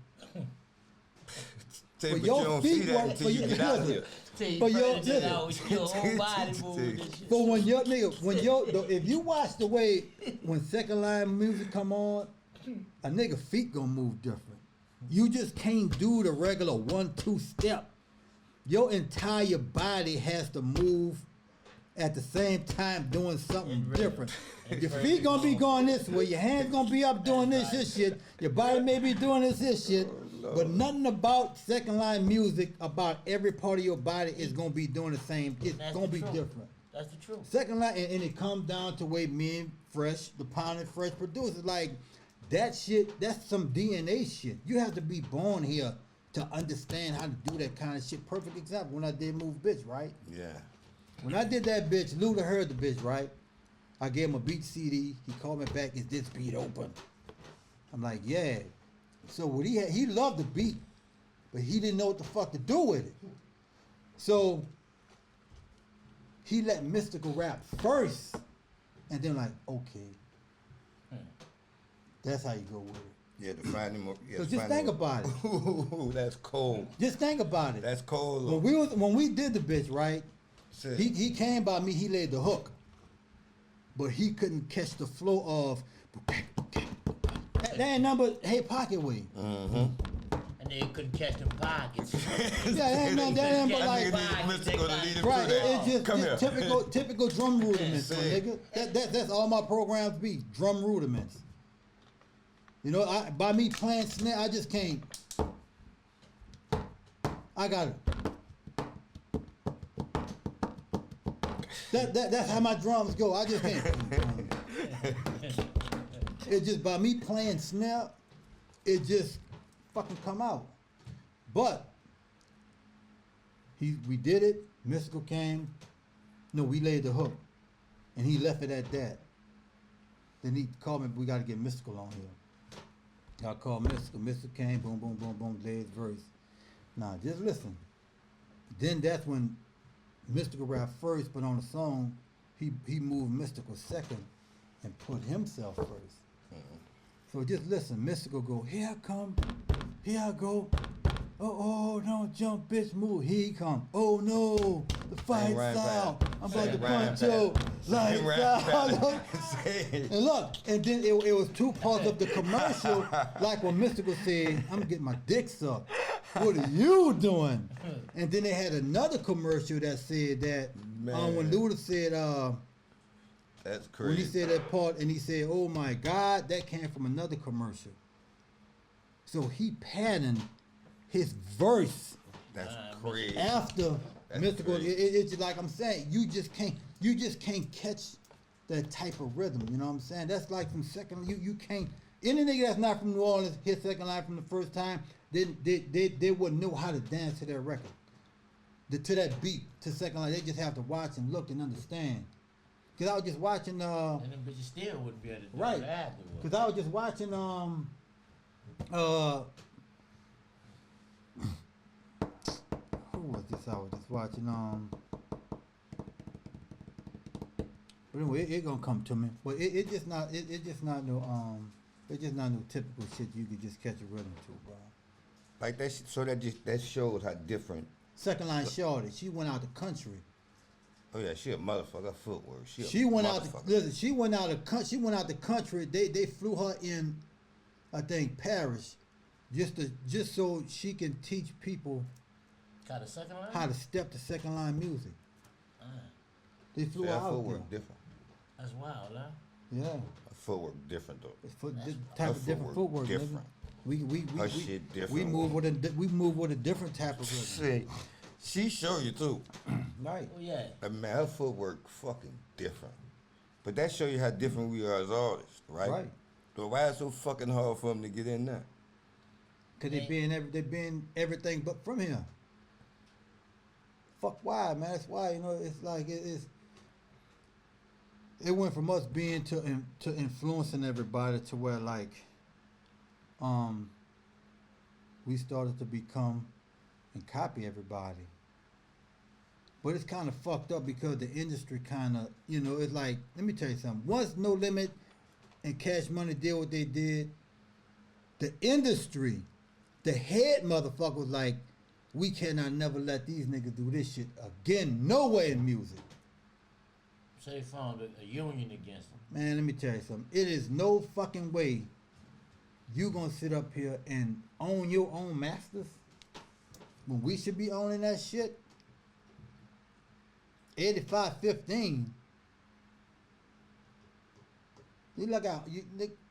Tell For you, but your you don't see feet that work- until for you your- get out listen. here. Till you But yo, furniture listen. out with your whole body moving and shit. But if you watch the way when second line music come on, a nigga feet gonna move different. You just can't do the regular 1-2 step. Your entire body has to move at the same time doing something different. Your feet gonna be going this way, your hands gonna be up doing this shit, your body may be doing this shit, but nothing about second line music about every part of your body is gonna be doing the same. It's That's gonna the be truth. different. That's the truth. Second line, and it comes down to way me and Fresh, the Pounded Fresh producers, like that shit, that's some DNA shit. You have to be born here to understand how to do that kind of shit. Perfect example, when I did Move Bitch, right? Yeah. When I did that bitch, Luda heard the bitch, right? I gave him a beat CD. He called me back, is this beat open? I'm like, yeah. So what he loved the beat, but he didn't know what the fuck to do with it. So he let Mystical rap first, and then like, okay. That's how you go with it. Yeah, to find him. Yeah, So to just find think him- about it. Ooh, that's cold. Just think about it. That's cold. Though. When we did the bitch, right? Shit. He came by me, he laid the hook. But he couldn't catch the flow of that ain't number hey pocket way. And they couldn't catch them pockets. Yeah, that ain't no that ain't but That like nigga needed Mystical to lead him right, through that. it's just, Come just here. typical drum rudiments, my See. nigga. That's all my programs be, drum rudiments. You know, by me playing snare, I just can't. I got it. That's how my drums go. I just can't. It just by me playing snare, it just fucking come out. But we did it. Mystical came. No, we laid the hook, and he left it at that. Then he called me. We got to get Mystical on here. I called Mystical. Mystical came. Boom, boom, boom, boom. Laid his verse. Now just listen. Then that's when Mystical rap first, but on the song, he moved Mystical second and put himself first. So just listen, Mystical go, here I come, here I go, oh, don't jump, bitch, move. Here he come. Oh no, the fight's rhyme out. pattern. I'm about to Same rhyme punch you. pattern. Lights Same rhyme out. pattern. And look, and then it was two parts of the commercial, like when Mystical said, I'm getting my dick sucked. What are you doing? And then they had another commercial that said that when Man. Luda said That's when he crazy. said that part and he said, oh my God, that came from another commercial. So he patterned his verse That's crazy. after That's Mystical. crazy. It's just like I'm saying, you just can't catch that type of rhythm. You know what I'm saying? That's like from second. You can't. Any nigga that's not from New Orleans hit second line from the first time, they wouldn't know how to dance to that record, to that beat, to second line. They just have to watch and look and understand. Cause I was just watching. And them bitches still wouldn't be able to do Right. it afterwards. Cause I was just watching. Who was this? I was just watching. But anyway, it gonna come to me. But it just not. It just not no. It's just not no typical shit you could just catch a rhythm to, bro. Like that. So that shows how different. Second line shorty. She went out the country. Oh yeah, she a motherfucker. Footwork. She went out. Listen, she went out the country. They flew her in, I think Paris, just so she can teach people Got a second line? how to step to second line music. They flew her Her out footwork there. different. That's wild, huh? Yeah, Her footwork different though. it's for That's- type Her of different footwork footwork. Nigga. different. We Her shit different. We move with a different type of rhythm. She show you too. Right. Oh, yeah. Man, her footwork fucking different. But that show you how different we are as artists, right? Right. So why is it so fucking hard for them to get in there? Cause they been everything but from here. Fuck why, man? That's why, you know, it's like it went from us being to influencing everybody to where like we started to become and copy everybody. But it's kind of fucked up because the industry kind of, you know, it's like, let me tell you something. Once No Limit and Cash Money did what they did, the industry, the head motherfucker was like, we cannot never let these niggas do this shit again, nowhere in music. So they found a union against them. Man, let me tell you something. It is no fucking way you gonna sit up here and own your own masters when we should be owning that shit. 85-15. You look out.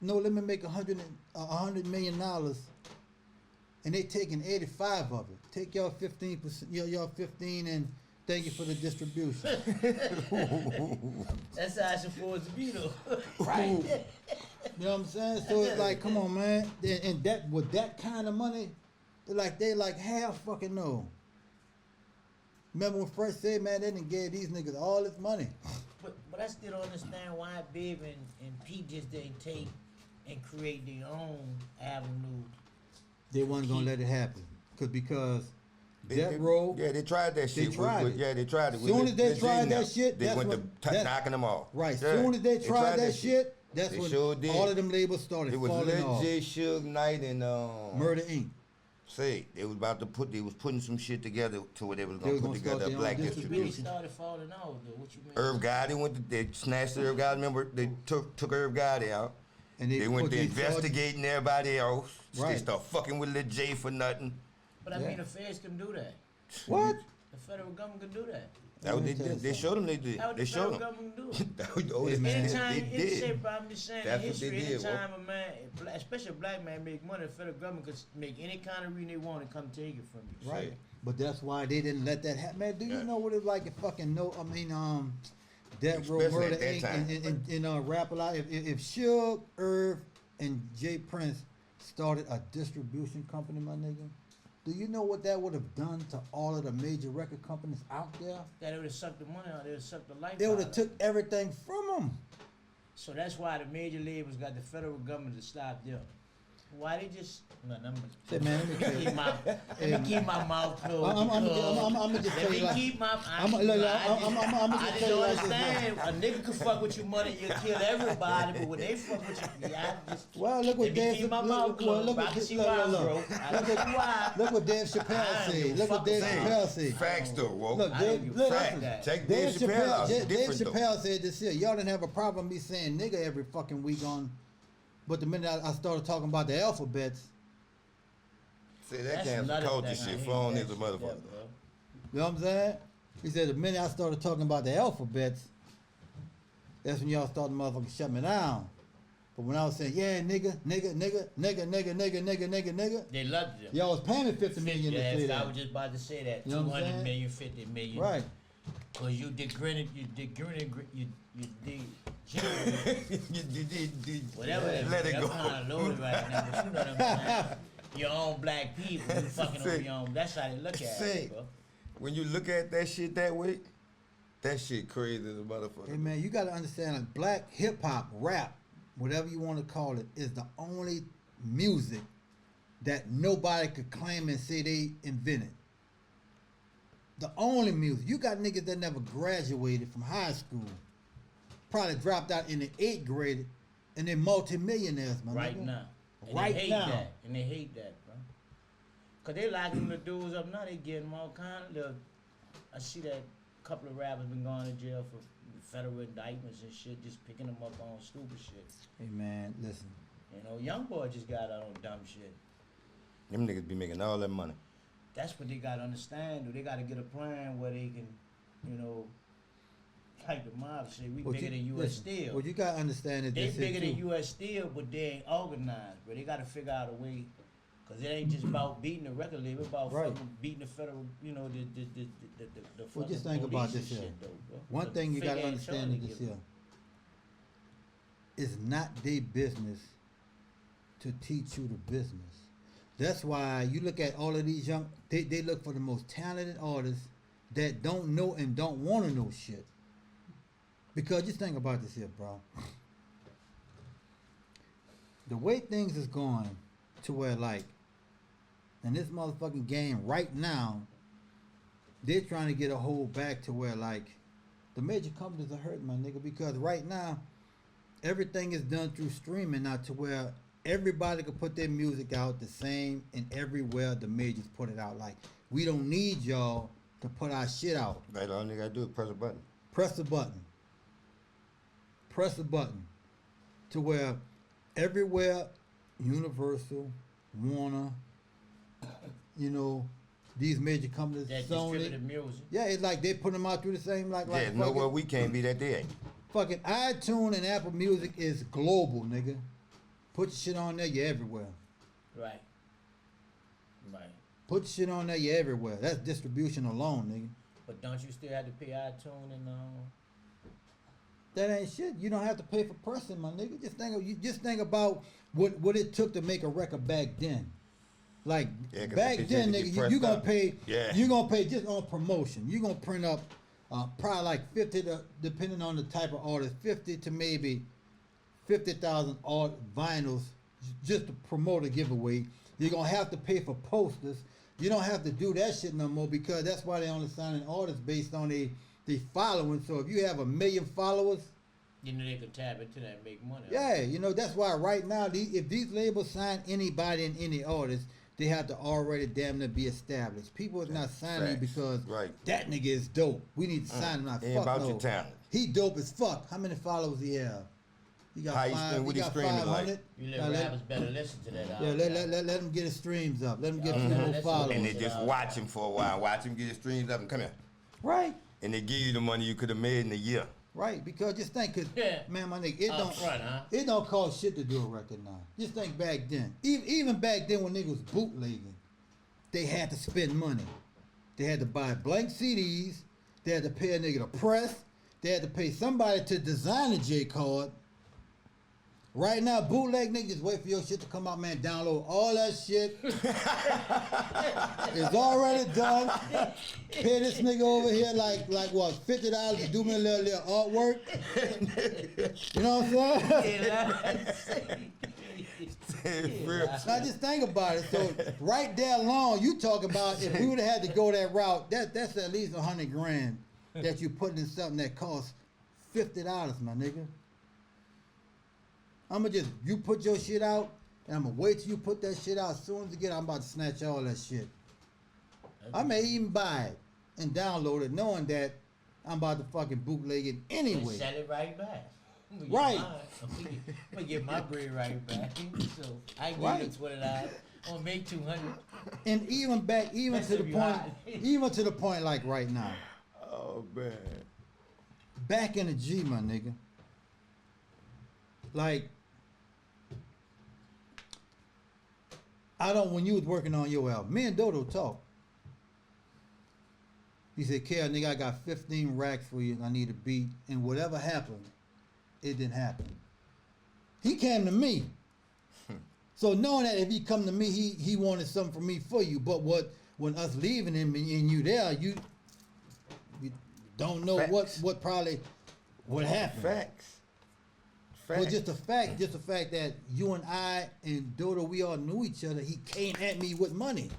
No Limit make $100 million, and they taking 85 of it. Take y'all 15%, y'all 15, and thank you for the distribution. That's how it's supposed to be, though. Right. You know what I'm saying? So it's like, come on, man. And that with that kind of money, they like half fucking no. Remember when Fresh said, man, they didn't give these niggas all this money. But I still don't understand why Bibb and Pete just didn't take and create their own avenue. They wasn't gonna let it happen, because They- that road. Yeah, they tried that shit. tried it. Yeah, they tried it. Soon as they tried that shit, they that's went when- to that's- knocking them off. Right. Yeah, Soon as they tried that shit, that's They when sure did. all of them labels started It was falling Lil off. J, Suge Knight, and Murder Inc. Say they was about to they was putting some shit together to where they was They gonna was put gonna together start a their black own They distribution. distribution. started falling off, though. What you mean? Irv Gotti they snatched Irv Gotti. Remember they took Irv Gotti out. And They went to they started- investigating everybody else. They Right. start fucking with Lil J for nothing. But I Yeah. mean, the feds can do that. What? The federal government can do that. That what Let they me tell you did. They something. showed them they did. How would They the showed federal them. government do it? That was Hey, man. Anytime, they did. I'm just saying, That's in what they history, did, anytime a man, especially a black man, make money, the federal government could make any kind of reason they want and come take it from you. Right. But that's why they didn't let that happen. Man, do you Yeah. know what it's like if fucking Death Row Especially Murder at that Inc. time. and Rap A Lot. If Suge, Irv, and Jay Prince started a distribution company, my nigga, do you know what that would have done to all of the major record companies out there? That would have sucked the money out, they would have sucked the life They out would of have it. took everything from them. So that's why the major labels got the federal government to stop them. Why they just? No, Say, man, let me tell you. Let me keep my mouth closed. I'm gonna just tell you like. Keep my. I'm I just just tell don't you like this. understand. A nigga can fuck with you money, you kill everybody, but when they fuck with you, I just. Well, look what Dave. Keep my mouth closed. I can see why I'm broke. I can see why. Look what Dave Chappelle said. Look what Dave Chappelle said. Facts though, whoa. Look, Dave, Facts. Take Dave Chappelle out. Dave Different though. Chappelle said this here. Y'all didn't have a problem me saying nigga every fucking week on, but the minute I started talking about the alphabets, See, that cancel culture shit flown as a motherfucker. you know what I'm saying? He said the minute I started talking about the alphabets, that's when y'all started motherfucking shut me down. But when I was saying, yeah, nigga, They loved it. y'all was paying me $50 million to say I that. was just about to say that. You know what I'm 200 saying? million, 50 million. Right. Cause you degenerated, whatever that Let it I'm go. kind of loaded right now, but you know what I'm saying. Your own black people, you fucking over your own. That's how they look at See, it, bro. when you look at that shit that way, that shit crazy as a motherfucker. Hey man, you gotta understand like black hip hop, rap, whatever you want to call it, is the only music that nobody could claim and say they invented. The only music. You got niggas that never graduated from high school, probably dropped out in the 8th grade, and they're multimillionaires, my Right nigga. now. And Right they hate now. that. And they hate that, bro. Cause they like them the dudes up now, they getting them all kind of I see that a couple of rappers been going to jail for federal indictments and shit, just picking them up on stupid shit. Hey man, listen. You know, young boy just got out on dumb shit. Them niggas be making all that money. That's what they gotta understand, though. They gotta get a plan where they can, you know, like the mob shit. We bigger than U.S. Steel. What you gotta understand is They this bigger here, than too. U.S. Steel, but they ain't organized, bro. They gotta figure out a way, cause it ain't just about beating the record label, it's about Right. fucking beating the federal, you know, the Well, just fucking think about police this and here. shit, though, bro. One The thing you fake gotta ass understand charge is they this give here. them. It's not their business to teach you the business. That's why you look at all of these young, they look for the most talented artists that don't know and don't want to know shit. Because just think about this here, bro. The way things is going to where like, in this motherfucking game right now, they're trying to get a hold back to where like, the major companies are hurting, my nigga, because right now, everything is done through streaming now to where everybody can put their music out the same and everywhere the majors put it out. Like, we don't need y'all to put our shit out. Right, all you gotta do is press a button. Press the button. Press the button. To where everywhere, Universal, Warner, you know, these major companies, That Sony. distributed music. Yeah, it's like they put them out through the same, like Yeah, fucking, nowhere we can't be that they ain't. fucking iTunes and Apple Music is global, nigga. Put your shit on there, you're everywhere. Right. Right. Put your shit on there, you're everywhere. That's distribution alone, nigga. But don't you still have to pay iTunes and That ain't shit. You don't have to pay for pressing, my nigga. Just think about what it took to make a record back then. Like Yeah, 'cause back that bitch then, had to get nigga, pressed you gonna up. pay. Yeah. You gonna pay just on promotion. You gonna print up probably like 50 to, depending on the type of artist, 50 to maybe 50,000 vinyls just to promote a giveaway. You're gonna have to pay for posters. You don't have to do that shit no more because that's why they only signing artists based on the following. So if you have 1 million followers, you know they could tap into that and make money. yeah, you know that's why right now if these labels sign anybody and any artist, they have to already damn near be established. People is not signing you Facts. because Right. that nigga is dope. We need to sign him. Not Ain't fuck about no. your talent. He dope as fuck. How many followers he have? He got How you five. spend what He he got streaming like? 500. You Now let let- rappers better listen to that Yeah, album. let him get his streams up. Let him get a few Mhm. more That's followers. And they just watch him for a while. Watch him get his streams up and come here. Right, And they give you the money you could have made in a year. right. Because just think, 'cause, Yeah. man, my nigga, it Up don't front, huh? it don't cost shit to do a record now. Just think back then. Even back then when niggas was bootlegging, they had to spend money. They had to buy blank CDs. They had to pay a nigga to press. They had to pay somebody to design a J card. Right now, bootleg niggas just wait for your shit to come out, man. Download all that shit. It's already done. Pay this nigga over here like what, $50 to do me a little artwork. You know what I'm saying? Now just think about it. So right there alone, you talk about if we would have had to go that route, that's at least $100,000 that you put in something that costs $50, my nigga. I'ma just you put your shit out, and I'ma wait till you put that shit out. As soon as you get, I'm about to snatch all that shit. I may even buy it and download it, knowing that I'm about to fucking bootleg it anyway. And sell it right back. Right. I'm gonna get my bread right back. So I give Right. you $20. I'm gonna make 200. And even back, That's to the if you point, hot. even to the point like right now. Oh man. Back in the G, my nigga. Like, when you was working on your album, me and Dodo talked. He said, "Kel, nigga, I got 15 racks for you and I need a beat." And whatever happened, it didn't happen. He came to me. So knowing that if he come to me, he wanted something from me for you. But when us leaving him and you there, you don't know Facts. what probably what happened. Facts. Well, just the fact that you and I and Dodo, we all knew each other. He came at me with money.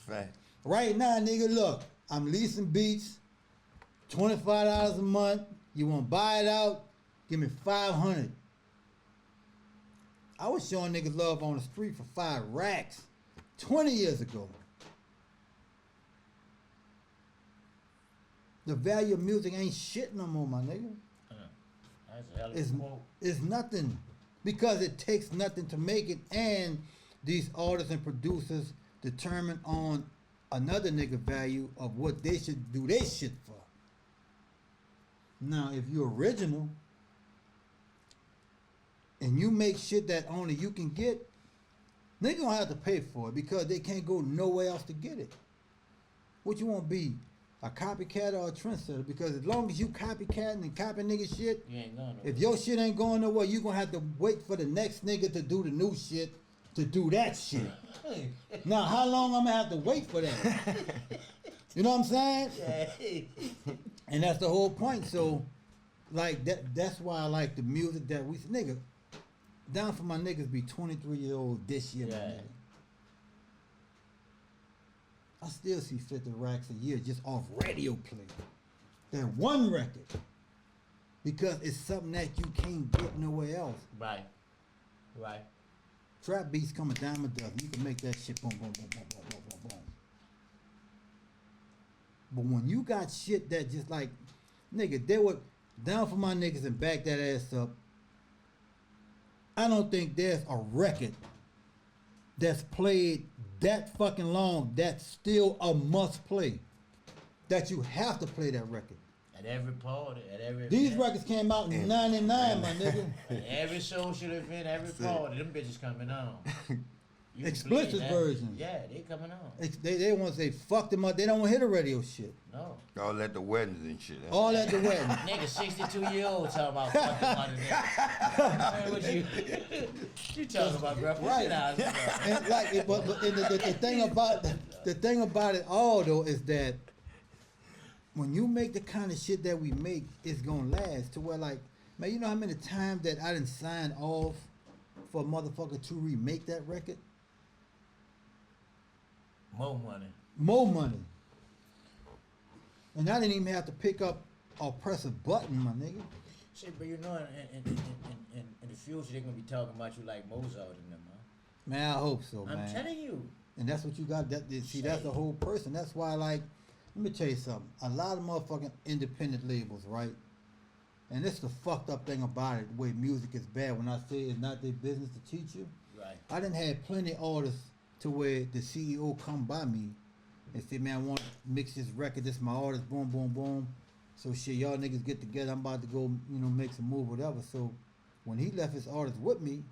Facts. Right now, nigga, look, I'm leasing beats, $25 a month. You want to buy it out? Give me $500. I was showing niggas love on the street for 5 racks 20 years ago. The value of music ain't shit no more, my nigga. That's a hell of It's, a quote. it's nothing, because it takes nothing to make it, and these artists and producers determine on another nigga value of what they should do their shit for. Now, if you're original and you make shit that only you can get, nigga gonna have to pay for it because they can't go nowhere else to get it. What you want to be? A copycat or a trendsetter? Because as long as you copycatting and copying nigga shit, You ain't going if your shit ain't going nowhere, you gonna have to wait for the next nigga to do the new shit to do that shit. Now, how long I'm gonna have to wait for that? You know what I'm saying? Yeah. And that's the whole point. So, like that's why I like the music that we nigga. Down for my niggas be 23-year-old this year, my Yeah. nigga. I still see 50 racks a year just off radio play. That one record. Because it's something that you can't get nowhere else. Right. Right. Trap beats come a dime a dozen. You can make that shit boom, boom, boom, boom, boom, boom, boom, boom. But when you got shit that just like, nigga, they were down for my niggas and back that ass up. I don't think there's a record that's played that fucking long that's still a must play. That you have to play that record. At every party, at every These event, records came out in 99, my nigga. at every social event, every party, them bitches coming on. You can Explicit play that. versions. Yeah, they coming on. They want to say fuck them up. They don't want to hear the radio shit. No. All at the weddings and shit. Huh? All at the wedding. Nigga, 62-year-old talking about fucking money. Man, what you talking about, bro? Put shit out, bro. And like, but the thing about it all though is that when you make the kind of shit that we make, it's gonna last. To where like, man, you know how many times that I didn't sign off for a motherfucker to remake that record? More money. More money. And I didn't even have to pick up or press a button, my nigga. Shit, but you know, in the future, they're gonna be talking about you like Mozart and them, huh? Man, I hope so, man. I'm telling you. And that's what you got. See, that's the whole person. That's why, like, let me tell you something. A lot of motherfucking independent labels, right? And this is the fucked up thing about it, the way music is bad. When I say it's not their business to teach you, Right. I done had plenty of artists to where the CEO come by me and say, man, I want to mix this record. This is my artist. Boom, boom, boom. So shit, y'all niggas get together. I'm about to go, make some move, whatever. So when he left his artist with me,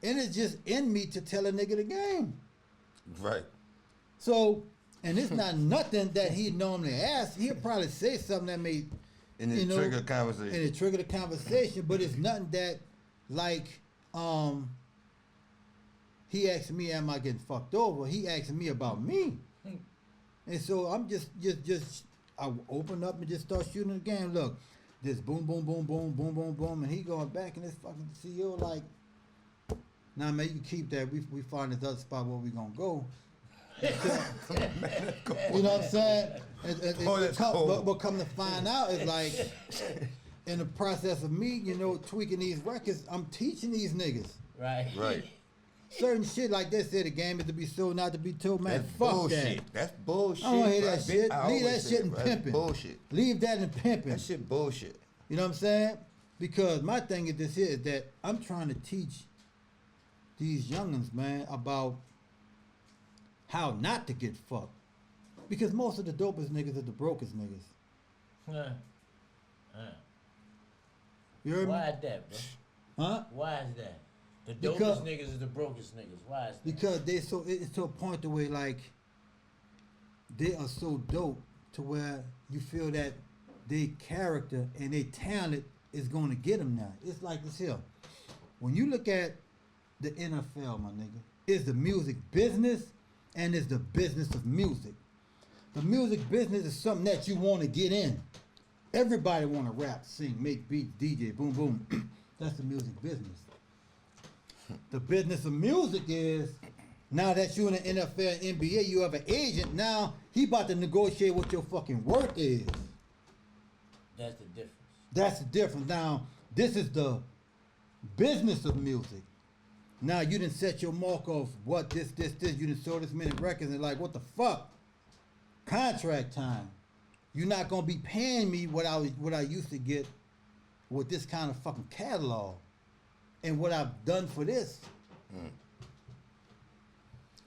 and it's just in me to tell a nigga the game. Right. So, and it's not nothing that he normally asks. He'll probably say something that may, And it trigger conversation. and it trigger the conversation, but it's nothing that, like, he asked me, am I getting fucked over? He asking me about me. And so I'm just, I open up and just start shooting the game. Look, this boom, boom, boom, boom, boom, boom, boom, and he going back, and this fucking CEO like, Now, man, you can keep that. We find this other spot where we gonna go. Man, go You know what I'm saying? let's go. But come to find out, it's like in the process of me, you know, tweaking these records, I'm teaching these niggas Right. Right. certain shit. Like they said, the game is to be sold, not to be told. Man, That's fuck bullshit. that. That's bullshit. I don't wanna hear that Right, shit. I Leave always that say shit in bro. pimping. That's bullshit. Leave that in pimping. That shit bullshit. You know what I'm saying? Because my thing is this here is that I'm trying to teach these youngins, man, about how not to get fucked. Because most of the dopest niggas are the brokest niggas. You heard me? Why is that, bro? Huh? Why is that? The Because- dopest niggas is the brokest niggas. Why is that? Because it's to a point to where like they are so dope to where you feel that their character and their talent is going to get them now. It's like this here. When you look at the NFL, my nigga, it's the music business and it's the business of music. The music business is something that you want to get in. Everybody want to rap, sing, make beats, DJ, boom, boom. That's the music business. The business of music is now that you in the NFL, NBA, you have an agent. Now he about to negotiate what your fucking worth is. That's the difference. That's the difference. Now this is the business of music. Now you didn't set your mark of what this. You didn't sold this many records and like what the fuck? Contract time. You're not gonna be paying me what I used to get with this kind of fucking catalog and what I've done for this.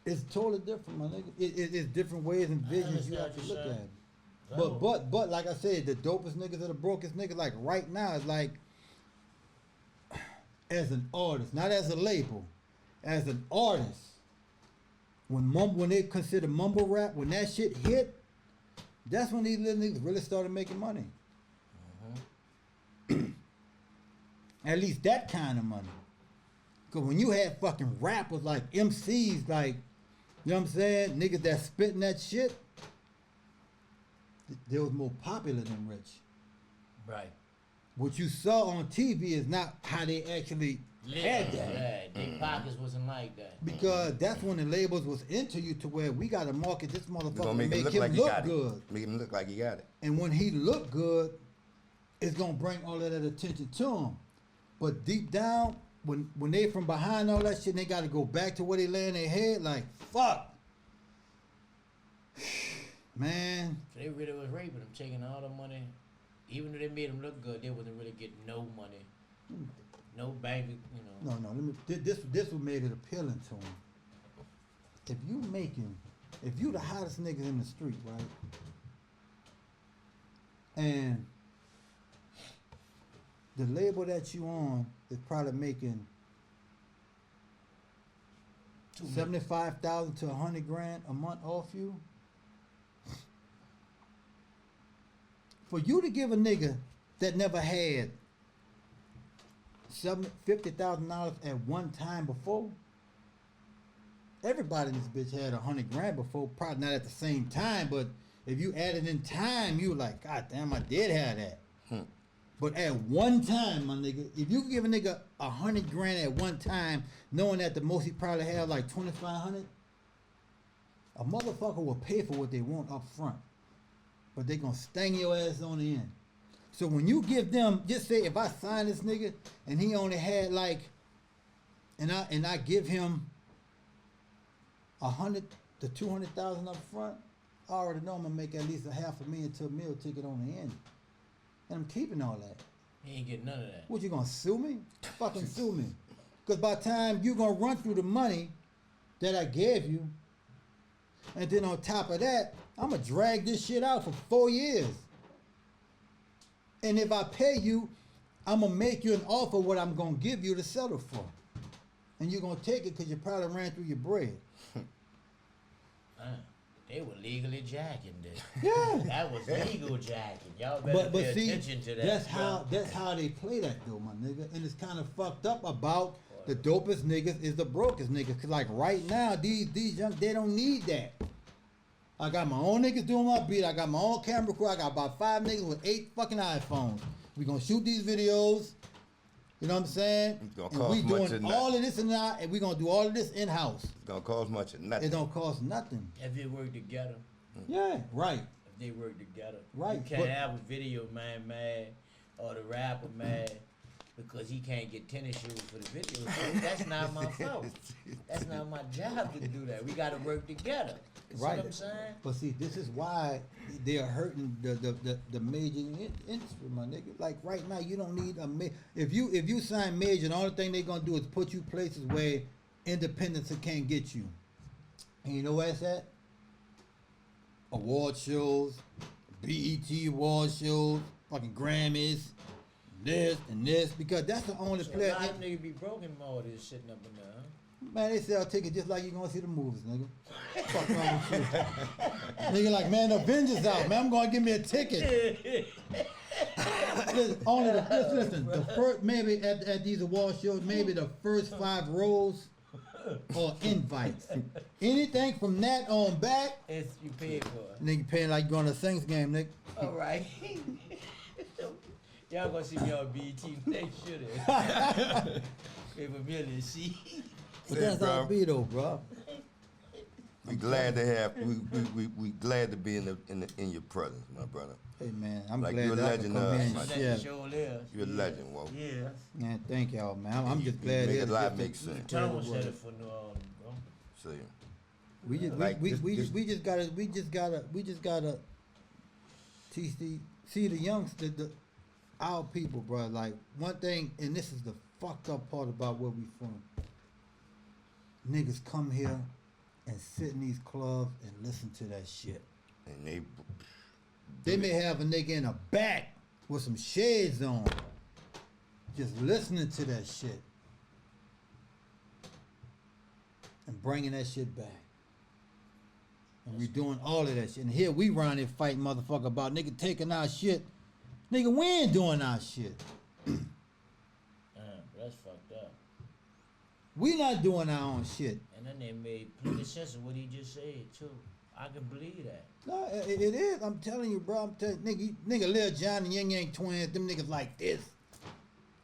It's totally different, my nigga. It's different ways and visions you have to look at it. But like I said, the dopest niggas are the brokest niggas. Like right now, it's like as an artist, not as a label, as an artist. When they consider mumble rap, when that shit hit, that's when these little niggas really started making money. At least that kind of money. Cause when you had fucking rappers like MCs, like, you know what I'm saying, niggas that spitting that shit, they was more popular than rich. Right. What you saw on TV is not how they actually had that. Right. Their pockets wasn't like that. Because that's when the labels was into you to where we gotta market this We're motherfucker gonna to make make him look him like he look got good. it. Make him look like he got it. And when he look good, it's gonna bring all of that attention to him. But deep down, when they from behind all that shit, they gotta go back to where they lay in their head, like, fuck. Man. So they really was raping them, taking all the money. Even though they made them look good, they wasn't really getting no money. No bank, you know. No. This what made it appealing to him. If you the hottest niggas in the street, right? And the label that you on is probably making $75,000 to $100,000 a month off you. For you to give a nigga that never had $50,000 at one time before, everybody in this bitch had $100,000 before, probably not at the same time, but if you added in time, you were like, God damn, I did have that. But at one time, my nigga, if you give a nigga $100,000 at one time, knowing that the most he probably have like $2,500, a motherfucker will pay for what they want up front, but they gonna sting your ass on the end. So when you give them, just say if I sign this nigga and he only had like, and I give him $100,000 to $200,000 up front, I already know I'm gonna make at least $500,000 to $1 million ticket on the end. And I'm keeping all that. He ain't getting none of that. What, you gonna sue me? Fucking sue me. Because by the time you gonna run through the money that I gave you, and then on top of that, I'm gonna drag this shit out for 4 years. And if I pay you, I'm gonna make you an offer what I'm gonna give you to settle for. And you're gonna take it because you probably ran through your bread. They were legally jacking this. Yeah. That was legal jacking. Y'all better But pay see, attention to that. that's how they play that though, my nigga. And it's kind of fucked up about the dopest niggas is the brokest niggas. Cause like right now, these young, they don't need that. I got my own niggas doing my beat. I got my own camera crew. I got about 5 niggas with 8 fucking iPhones. We gonna shoot these videos. You know what I'm saying? It's gonna And cost we much doing of all of this and we gonna do all of this in house. It's gonna cost much of nothing. It don't cost nothing. If they work together, Yeah, right. if they work together, Right, You can't but- have a video man mad or the rapper mad because he can't get tennis shoes for the video. So that's not my fault. That's not my job to do that. We got to work together. You see Right. what I'm saying? But see, this is why they are hurting the major industry, my nigga. Like right now, you don't need if you sign major, the only thing they're gonna do is put you places where independents can't get you. And you know where it's at? Award shows, BET award shows, fucking Grammys, this and this, because that's the only So a player. lot of niggas be broken more than sitting up in there. Huh? Man, they sell tickets just like you gonna see the movies, nigga. Fuck wrong with you? Nigga like, man, the Avengers out, man. I'm gonna give me a ticket. Listen, the first maybe at these award shows, maybe the first 5 rows or invites. Anything from that on back, It's you paid for it. nigga paying like you going to a Saints game, nigga. All right. Y'all gonna see me on BT next year. Pay for million, see? But Yeah, that's how bro. it be though, bro. We glad to have we glad to be in your presence, my brother. Hey man, I'm Like, glad you're a that I can legend, come in my and That share. show there. You're a legend, Walt. Yeah. Man, thank y'all, man. I'm just You glad make it a is lot just make a- sense. Tom was headed for New Orleans, bro. See, We just Like, we this- just gotta teach the youngsters, our people, bro. Like one thing, and this is the fucked up part about where we from. Niggas come here and sit in these clubs and listen to that shit. and They may have a nigga in the back with some shades on, just listening to that shit and bringing that shit back. And we doing all of that shit. And here we round here fighting motherfucker about nigga taking our shit. Nigga, we ain't doing our shit. That's fucked up. We not doing our own shit. And then they made plenty sense of what he just said too. I can believe that. No, it is. I'm telling you, bro. I'm telling you, nigga, Lil John and Yang Yang twins, them niggas like this.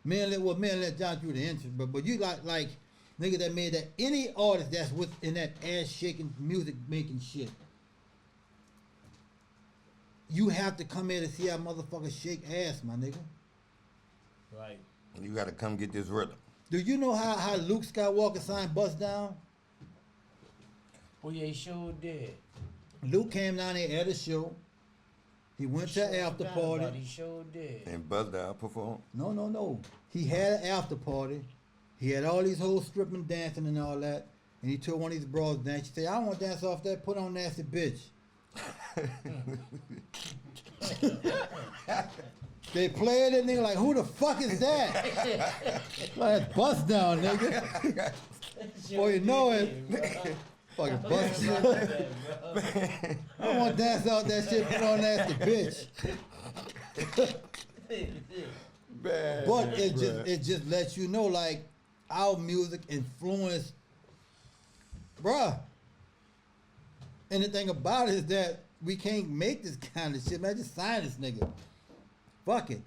Man, Lil John through the entrance, but you like nigga that made that any artist that's within that ass shaking music making shit. You have to come here to see how motherfuckers shake ass, my nigga. Right. you got to come get this rhythm. Do you know how Luke Skywalker signed Bust Down? Oh yeah, he sure did. Luke came down there at a show. He went to an after party. He sure did. And Buzz Down perform. No. He had an after party. He had all these hoes stripping, dancing, and all that. And he told one of these bros to dance. She said, I don't want to dance off that. Put on Nasty Bitch. They played it, nigga, like, who the fuck is that? Like, Bust Down, nigga. Boy, you know it. Fucking Bust Down. I want to dance off that shit. Put on Nasty Bitch. Bad, But bruh. it just lets you know, like, our music influenced, bruh. And the thing about it is that we can't make this kind of shit, man. Just sign this nigga. Fuck it.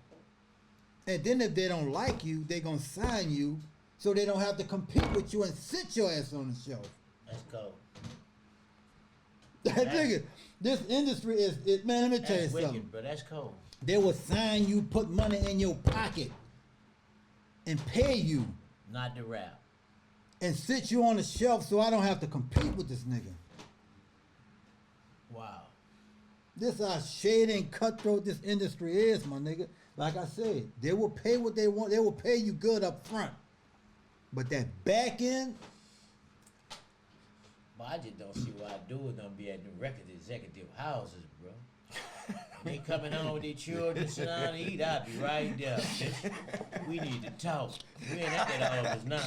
And then if they don't like you, they gonna sign you so they don't have to compete with you and sit your ass on the shelf. That's cold. That nigga, this industry is, man, let me tell you That's something. wicked, but that's cold. They will sign you, put money in your pocket, and pay you, Not the rap. and sit you on the shelf so I don't have to compete with this nigga. Wow. This how shady and cutthroat this industry is, my nigga. Like I said, they will pay what they want. They will pay you good up front. But that back end, But I just don't see why dudes don't be at the record executive houses, bro. They coming home with their children, sit down and eat, I'll be right there. We need to talk. We ain't at that office now.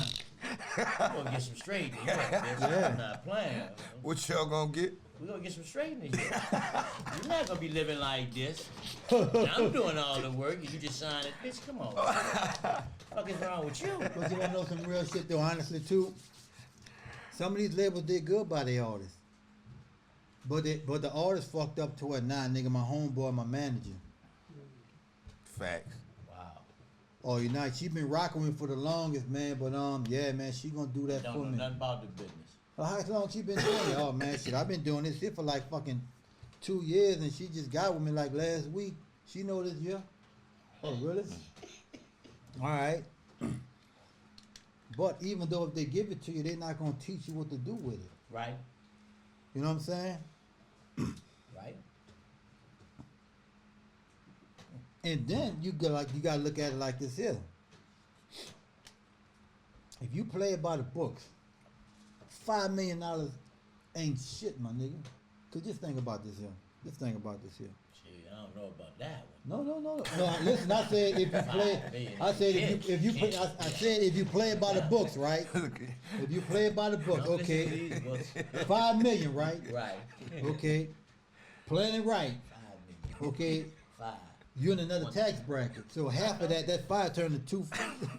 We gonna get some straightening here. Yeah. I'm not playing. What y'all gonna get? We gonna get some straightening here. You're not gonna be living like this. I'm doing all the work and you just sign it. Bitch, come on. What is wrong with you? but you wanna know some real shit though, honestly too? Some of these labels did good by their artists. But the artists fucked up to it now, nigga, my homeboy, my manager. Facts. Wow. Oh, you're not. She been rocking with me for the longest, man. But yeah, man, she gonna do that Don't for know me. nothing about the business. Well, how long she been doing it? Oh man, shit, I've been doing this shit for like fucking 2 years, and she just got with me like last week. She know this year. Oh really? All right. But even though if they give it to you, they're not gonna teach you what to do with it. Right? You know what I'm saying? Right? And then you gotta look at it like this here. If you play it by the books, $5 million ain't shit, my nigga. Cause just think about this here. Just think about this here. Shit, I don't know about that one. No. Listen, I said if you play, I said if you play, I said if you play it by the books, right? If you play it by the books, Don't listen to okay. these books. 5 million, right? Right. Okay. Playing it right, 5 million. okay. 5. You're in another tax bracket, so half of that 5 turned to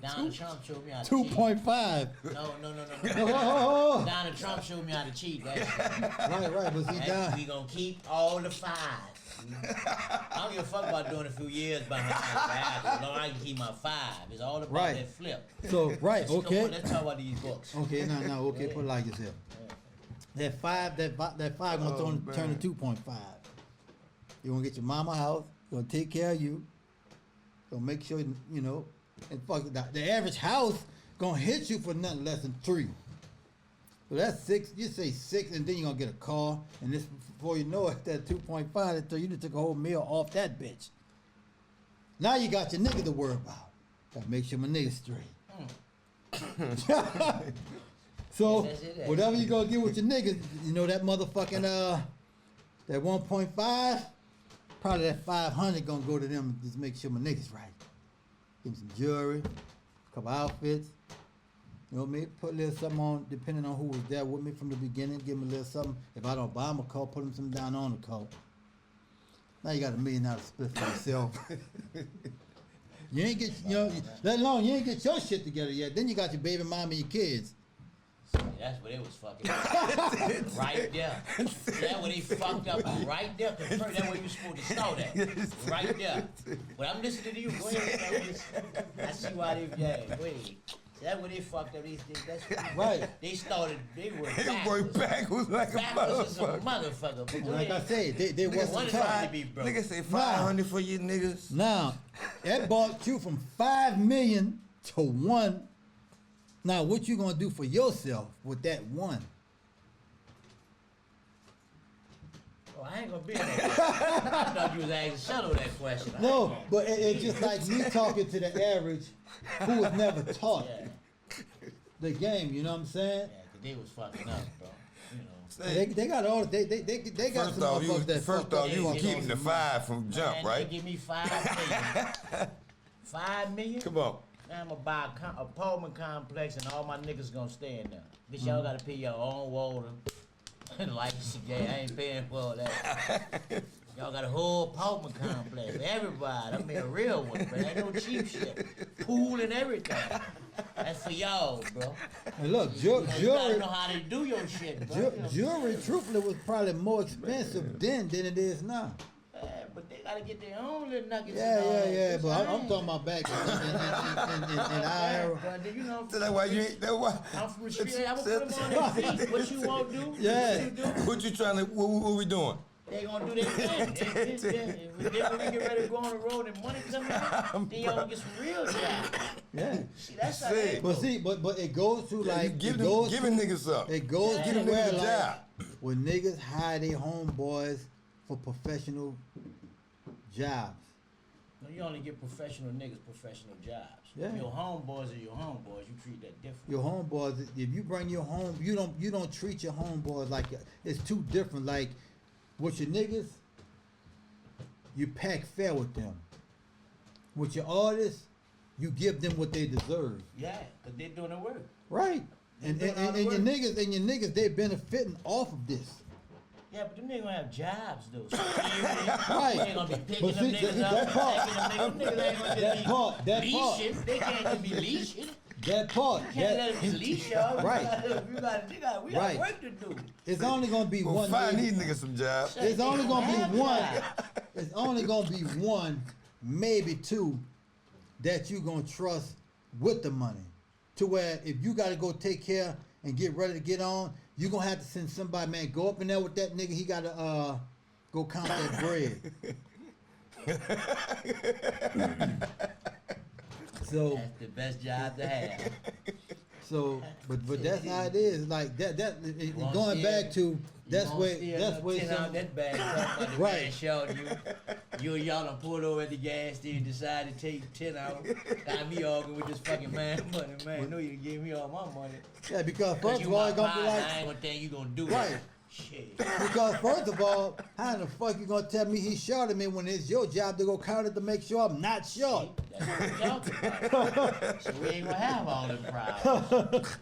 Donald Trump showed me how to cheat. 2.5. No. Donald Trump showed me how to cheat. That's Right, but see, down. we gonna keep all the 5s. I don't give a fuck about doing a few years behind the as long as I can keep my 5. It's all about Right. that flip. So right, Come on, okay. let's talk about these books. Okay, no, okay, put it like this here. That 5 gonna turn to 2.5. You gonna get your mama house, gonna take care of you, gonna make sure you know, and fuck it, the average house gonna hit you for nothing less than 3. So that's 6. You say 6, and then you're gonna get a car, and this before you know it, that 2.5. That you just took a whole meal off that bitch. Now you got your nigga to worry about. Gotta make sure my nigga straight. So That's it. whatever you gonna get with your niggas, you know that motherfucking that 1.5, probably that 500 gonna go to them. Just make sure my niggas right. Give them some jewelry, a couple outfits. You know what I mean? Put a little something on, depending on who was there with me from the beginning. Give them a little something. If I don't buy them a coat, put them some down on the coat. Now you got $1 million split for yourself. You ain't get, you know, let alone you ain't get your shit together yet. Then you got your baby mama and your kids. That's what it was fucking up. Right there. That's what he fucked up right there. Cause that's where you supposed to start at. Right there. But I'm listening to you. Go ahead. I see why they, yeah, wait. That's what they fucked up. That's Right. They started, they were It worked backwards like a backwards as a motherfucker. motherfucker. But go Like I ahead. said, they One want some of time. them to be broke. Nigga say 500 for you niggas. Now, that bought you from 5 million to 1. Now, what you gonna do for yourself with that 1? Oh, I ain't gonna be in there. I thought you was asking Shadow that question. No, but it's just like me talking to the average who was never taught Yeah, the game. You know what I'm saying? yeah, cause they was fucking up, bro. You know. They got all they got First some off, motherfuckers that first fucked off, up. you was Yeah, keeping the 5 from jump, Man, right? They give me 5 million. 5 million? Come on. Now I'm gonna buy a apartment complex and all my niggas gonna stay in there. Bitch, y'all gotta pay your own water. Lights, yeah, I ain't paying for all that. Y'all got a whole apartment complex. Everybody, I mean a real one, but ain't no cheap shit. Pool and everything. That's for y'all, bro. And look, You gotta jewelry, know how to do your shit, bro. jewelry, truthfully, was probably more expensive then than it is now. Yeah, but they gotta get their own little nuggets. Yeah, and all that. yeah, Bitch, but I I'm ain't- talking about back in our era. But you know, So that's why you ain't. That's why. I'm from the street. I'm gonna put them on their feet. What you won't do? Yeah. What you do? What you trying to? What we doing? They gonna do their thing. Then when we get ready to go on the road and money come in, then y'all get some real jobs. Yeah. See, that's how Say, they But go. see, but it goes to like You give it them, goes giving niggas something. it goes Yeah. to Give where niggas a like job. when niggas hire their homeboys for professional jobs. No, you only get professional niggas professional jobs. Yeah. Your homeboys are your homeboys. You treat that different. Your homeboys, if you bring your home, you don't treat your homeboys like it's too different. Like with your niggas, you pack fair with them. With your artists, you give them what they deserve. Yeah, cause they doing the work. Right. And They doing all the your work. niggas, they benefiting off of this. Yeah, but them niggas gonna have jobs though. So Right. they ain't gonna be picking But them see, niggas that up, part- packing them niggas. Them niggas ain't gonna That just be part- leashing. They can't just be leashing. That part, You can't let them leash y'all. Right. We got Right. work to do. it's only gonna be Well, one. find nigga. these niggas some jobs. It's They only don't gonna have be one. jobs. It's only gonna be one, maybe two, that you gonna trust with the money. To where if you gotta go take care and get ready to get on, you gonna have to send somebody, man, go up in there with that nigga, he gotta go count that bread. So That's the best job to have. so but that's how it is. Like that going back to that's where some, that bag talking about the Right. man showed you and y'all done pulled over at the gas station, decided to take 10 out. Got me arguing with this fucking man money, man. No, you didn't give me all my money. yeah, because first you of all my it's gonna be partner, like I ain't gonna think you gonna do Right. it. Shit. because first of all, how the fuck you gonna tell me he shot at me when it's your job to go count it to make sure I'm not short? That's what we're talking about. So we ain't gonna have all them problems.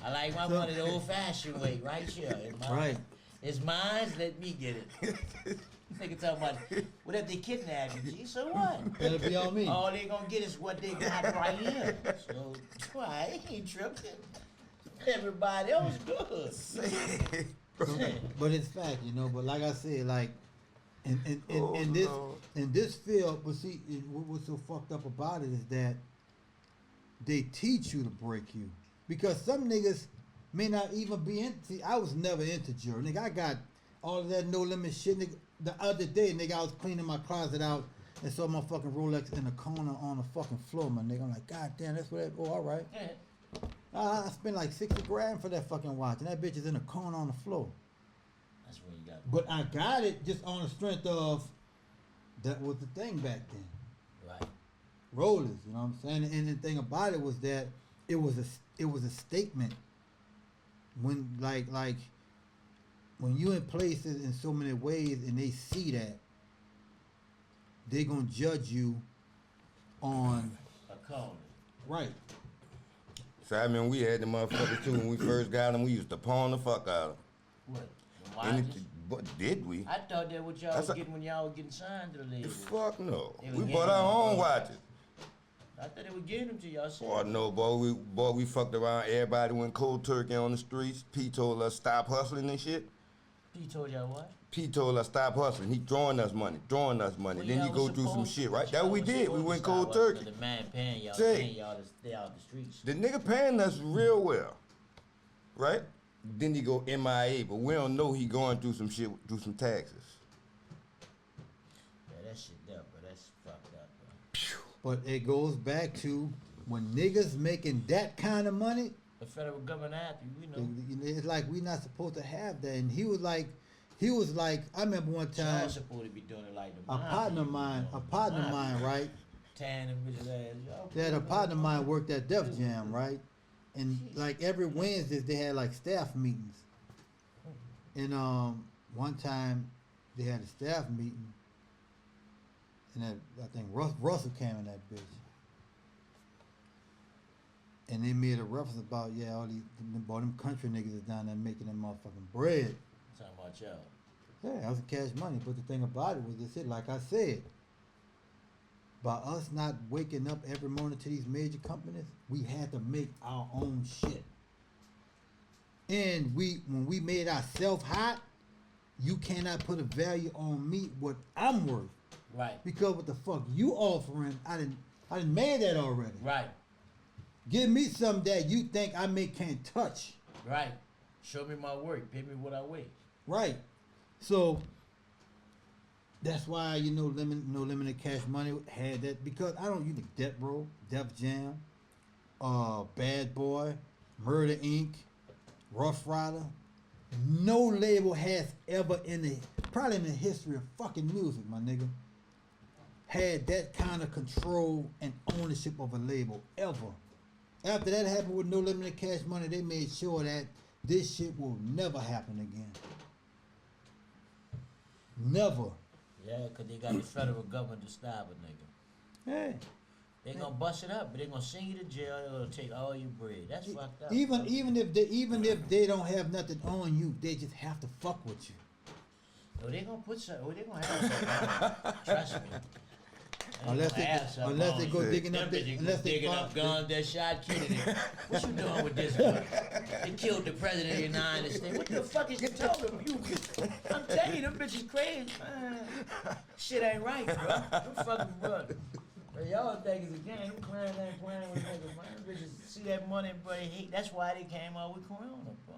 I like my money the old fashioned way, right here. Right. It's mine, let me get it. Nigga talking about, what if they kidnap you? G? So what? It'll be on me. All they gonna get is what they got right here. So, I ain't tripping. Everybody else good. But it's fact, you know. But like I said, like in this field, but see, what's so fucked up about it is that they teach you to break you because some niggas may not even be into. See, I was never into jury, nigga. I got all of that no limit shit, nigga. The other day, nigga, I was cleaning my closet out and saw my fucking Rolex in the corner on the fucking floor, my nigga. I'm like, God damn, that's what that. Oh, all right. I spent like 60 grand for that fucking watch, and that bitch is in the corner on the floor. That's when you got. But I got it just on the strength of that was the thing back then. Right. Rollers, you know what I'm saying? And the thing about it was that it was a statement. When like when you in places in so many ways and they see that, they gonna judge you on A cone. right. So I mean, we had the motherfuckers too when we first got them. We used to pawn the fuck out of What? them. Watches? But did we? I thought that what y'all That's was a- getting when y'all was getting signed to the label. Fuck no. They We was bought getting our them. own watches. I thought they were giving them to y'all. Boy, no, boy, we fucked around. Everybody went cold turkey on the streets. P told us stop hustling and shit. He told y'all what? P told us stop hustling. He drawing us money. Well, Then you y'all go was do some supposed- shit, right? y'all That we was did. We supposed to went stop cold hustling, turkey. 'cause the man paying y'all to stay out the streets. The nigga paying us real well, right? Then he go MIA, but we don't know he going through some shit, through some taxes. Yeah, that shit up, but that's fucked up, bro. But it goes back to when niggas making that kind of money, The federal government after you, know. it's like we not supposed to have that. And he was like, I remember one time Y'all supposed to be doing it like the a partner of mine, right? Tan them bitches ass. Y'all That a partner of mine worked at Def Jam, right? And like every Wednesdays they had like staff meetings. And one time they had a staff meeting, and I think Russell came in that bitch. And they made a reference about, yeah, all them country niggas is down there making that motherfucking bread. Talking about y'all. Yeah, that was cash money. But the thing about it was this it, like I said, by us not waking up every morning to these major companies, we had to make our own shit. And when we made ourselves hot, you cannot put a value on me what I'm worth. Right. Because what the fuck you offering, I didn't made that already. Right. Give me something that you think I can't touch. Right. Show me my work. Pay me what I weigh. Right. So that's why no limited cash money had that, because I don't use Death Row, Def Jam, Bad Boy, Murder Inc., Rough Rider. No label has ever probably in the history of fucking music, my nigga, had that kind of control and ownership of a label ever. After that happened with No Limited Cash Money, they made sure that this shit will never happen again. Never. Yeah, because they got the federal government to stop a nigga. Hey. They gonna bust it up, but they gonna send you to jail. They gonna take all your bread. That's fucked up. Even if they don't have nothing on you, they just have to fuck with you. No, they gonna put some. Oh, they gonna have something. Trust me. Unless they go digging up unless they digging up guns that shot Kennedy. What you doing with this one? They killed the president of the United States. What the fuck is you talking about? I'm telling you, them bitches crazy, man. Shit ain't right, bro. Them fucking bro. Y'all think it's a game. Playing ain't playing with niggas, man. Bitches see that money, bro. They hate. That's why they came out with Corona, bro.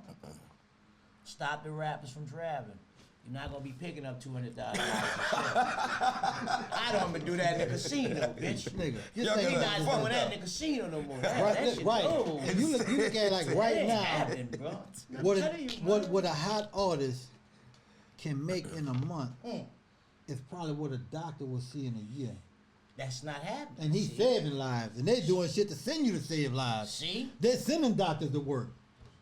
Stop the rappers from traveling. You're not gonna be picking up $200,000. I don't even do that in the casino, bitch. Nigga, You're just think not about doing this. that in the casino no more. That Right, shit right. over. And you look at it like right That now, ain't happening, bro. I'm what telling you, what a hot artist can make in a month is probably what a doctor will see in a year. That's not happening. And he's see? saving lives, and they doing shit to send you to save lives. See? They're sending doctors to work.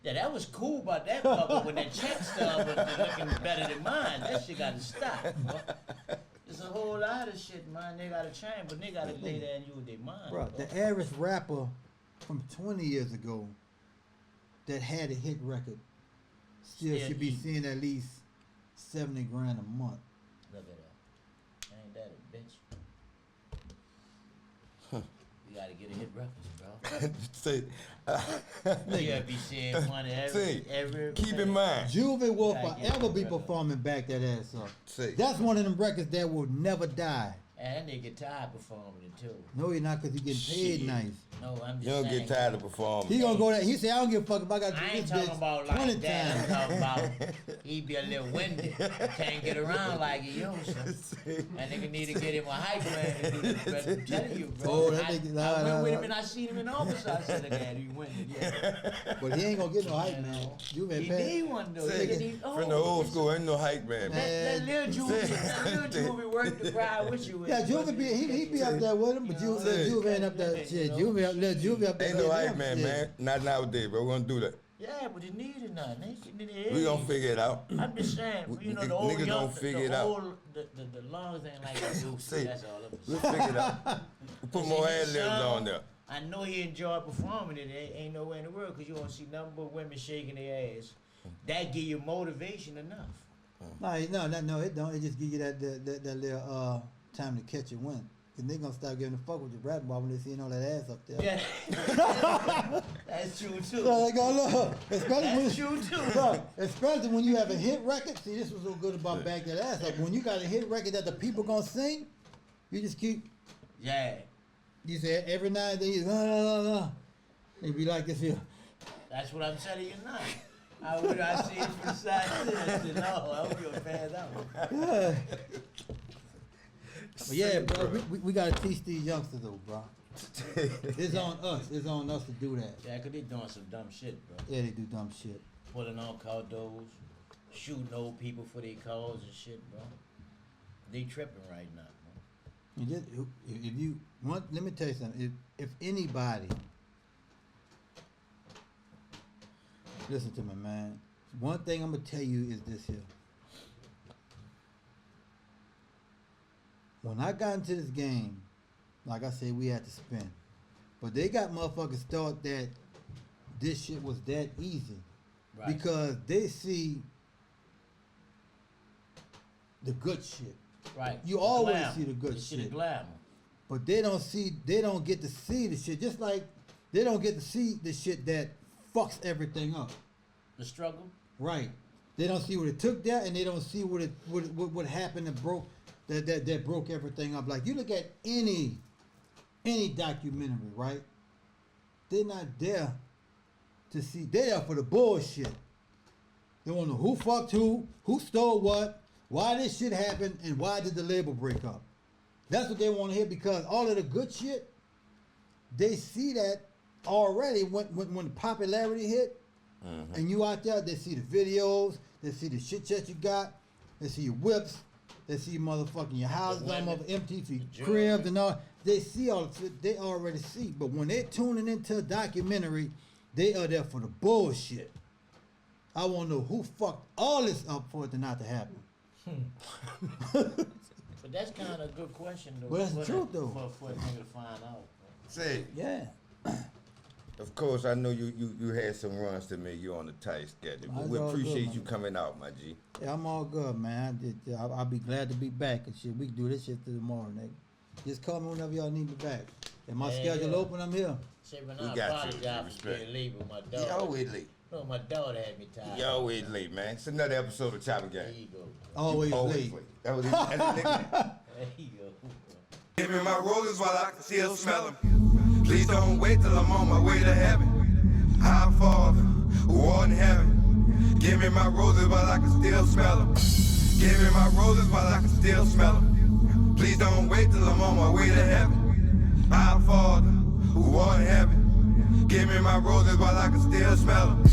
Yeah, that was cool about that fucker when that check stub was looking better than mine. That shit got to stop, bro. There's a whole lot of shit, man. They got to change, but they got to lay there and use their mind. Bro, the average rapper from 20 years ago that had a hit record still Still should be eat. seeing at least 70 grand a month. Look at that. Ain't that a bitch? You got to get a hit reference, bro. Say, You got to be seeing money every keep in mind. Juve will Gotta get forever it, be brother. performing back that ass up. See. That's one of them records that will never die. And they get tired performing it too. No, you're not, because he getting paid Shit. nice. No, I'm just You don't saying. get tired of performing. He gonna go there. He say, I don't give a fuck if I got to I do ain't this talking bitch about 20 like that. I'm times. talking about he be a little windy. Can't get around like he used to. That nigga need to get him a hype man to do this. But I'm telling you, bro. Oh, that I nigga- went nah, with nah. him and I seen him in the office. I said, "Again, he windy." Yeah. But he ain't gonna get no hype, You man. know. Juve He paid. need one though. Say, He need, from the old school, ain't no hype man. That little Juve work the crowd with you. Yeah, Juve be he be up there with him, but You know, Juve ain't up there. Shit, Juve up there. Ain't no with hype him, man, shit. man. Not nowadays, bro. We're gonna do that. Yeah, but he needed none. We gonna figure it out. I'm just saying, you know, the old Niggas young, gonna figure it the out. old, the lungs ain't like they do. See, That's all of We'll us. figure it out. We put more ad libs on there. I know he enjoyed performing it. Ain't nowhere in the world because you don't see nothing but women shaking their ass. That give you motivation enough. No, it don't. It just give you that little time to catch a win. And they gonna stop giving a fuck with your rap bar when they seeing all that ass up there. Yeah, that's true too. So they go look, especially That's true too. Look, especially when you have a hit record. See, this was so good about back that ass up. When you got a hit record that the people gonna sing, you just keep. Yeah, You say every night they They be like this here. that's what I'm telling you now. I see it from the side. I said, no, I hope you're a fan out. Yeah. But yeah, bro, we gotta teach these youngsters though, bro. It's on us. It's on us to do that. Yeah, cause they doing some dumb shit, bro. Yeah, they do dumb shit. Pulling on car doors, shooting old people for their cars and shit, bro. They tripping right now, bro. You just, if you want, let me tell you something. If anybody, listen to me, man. One thing I'm gonna tell you is this here. When I got into this game, like I said, we had to spin. But they got motherfuckers thought that this shit was that easy. Right. Because they see the good shit. Right. You The always glamour. see the good You see shit. the glamour. But they don't get to see the shit. Just like they don't get to see the shit that fucks everything up. The struggle. Right. They don't see what it took there, and they don't see what happened that broke that broke everything up. Like you look at any documentary, right? They're not there to see. They're there for the bullshit. They want to know who fucked who stole what, why this shit happened, and why did the label break up. That's what they want to hear, because all of the good shit, they see that already when the popularity hit, and you out there, they see the videos, they see the shit that you got, they see your whips, they see your motherfucking your houses, all women, mother empty, see the cribs and all. They see all the shit, they already see. But when they're tuning into a documentary, they are there for the bullshit. I want to know who fucked all this up for it to not to happen. But that's kind of a good question, though. Well, that's the for truth, though. For a nigga to find out. See, Yeah. of course, I know you had some runs to make you on the tight schedule, but That's we all good, appreciate man. you coming out, my G. Yeah, I'm all good, man. I'll be glad to be back and shit. We can do this shit till tomorrow, nigga. Just call me whenever y'all need me back. If my Yeah, schedule yeah. open, I'm here. Say, when We I got you. apologize for Respect. being late with my You daughter. always late. No, my daughter had me tired. You always late, man. It's another episode of Choppin' There Game. you go. Always late. That was his nickname. There you go. Give me my roses while I can still smell them. Please don't wait till I'm on my way to heaven. Our Father, who art in heaven. Give me my roses while I can still smell them. Give me my roses while I can still smell them. Please don't wait till I'm on my way to heaven. Our Father, who art in heaven. Give me my roses while I can still smell them.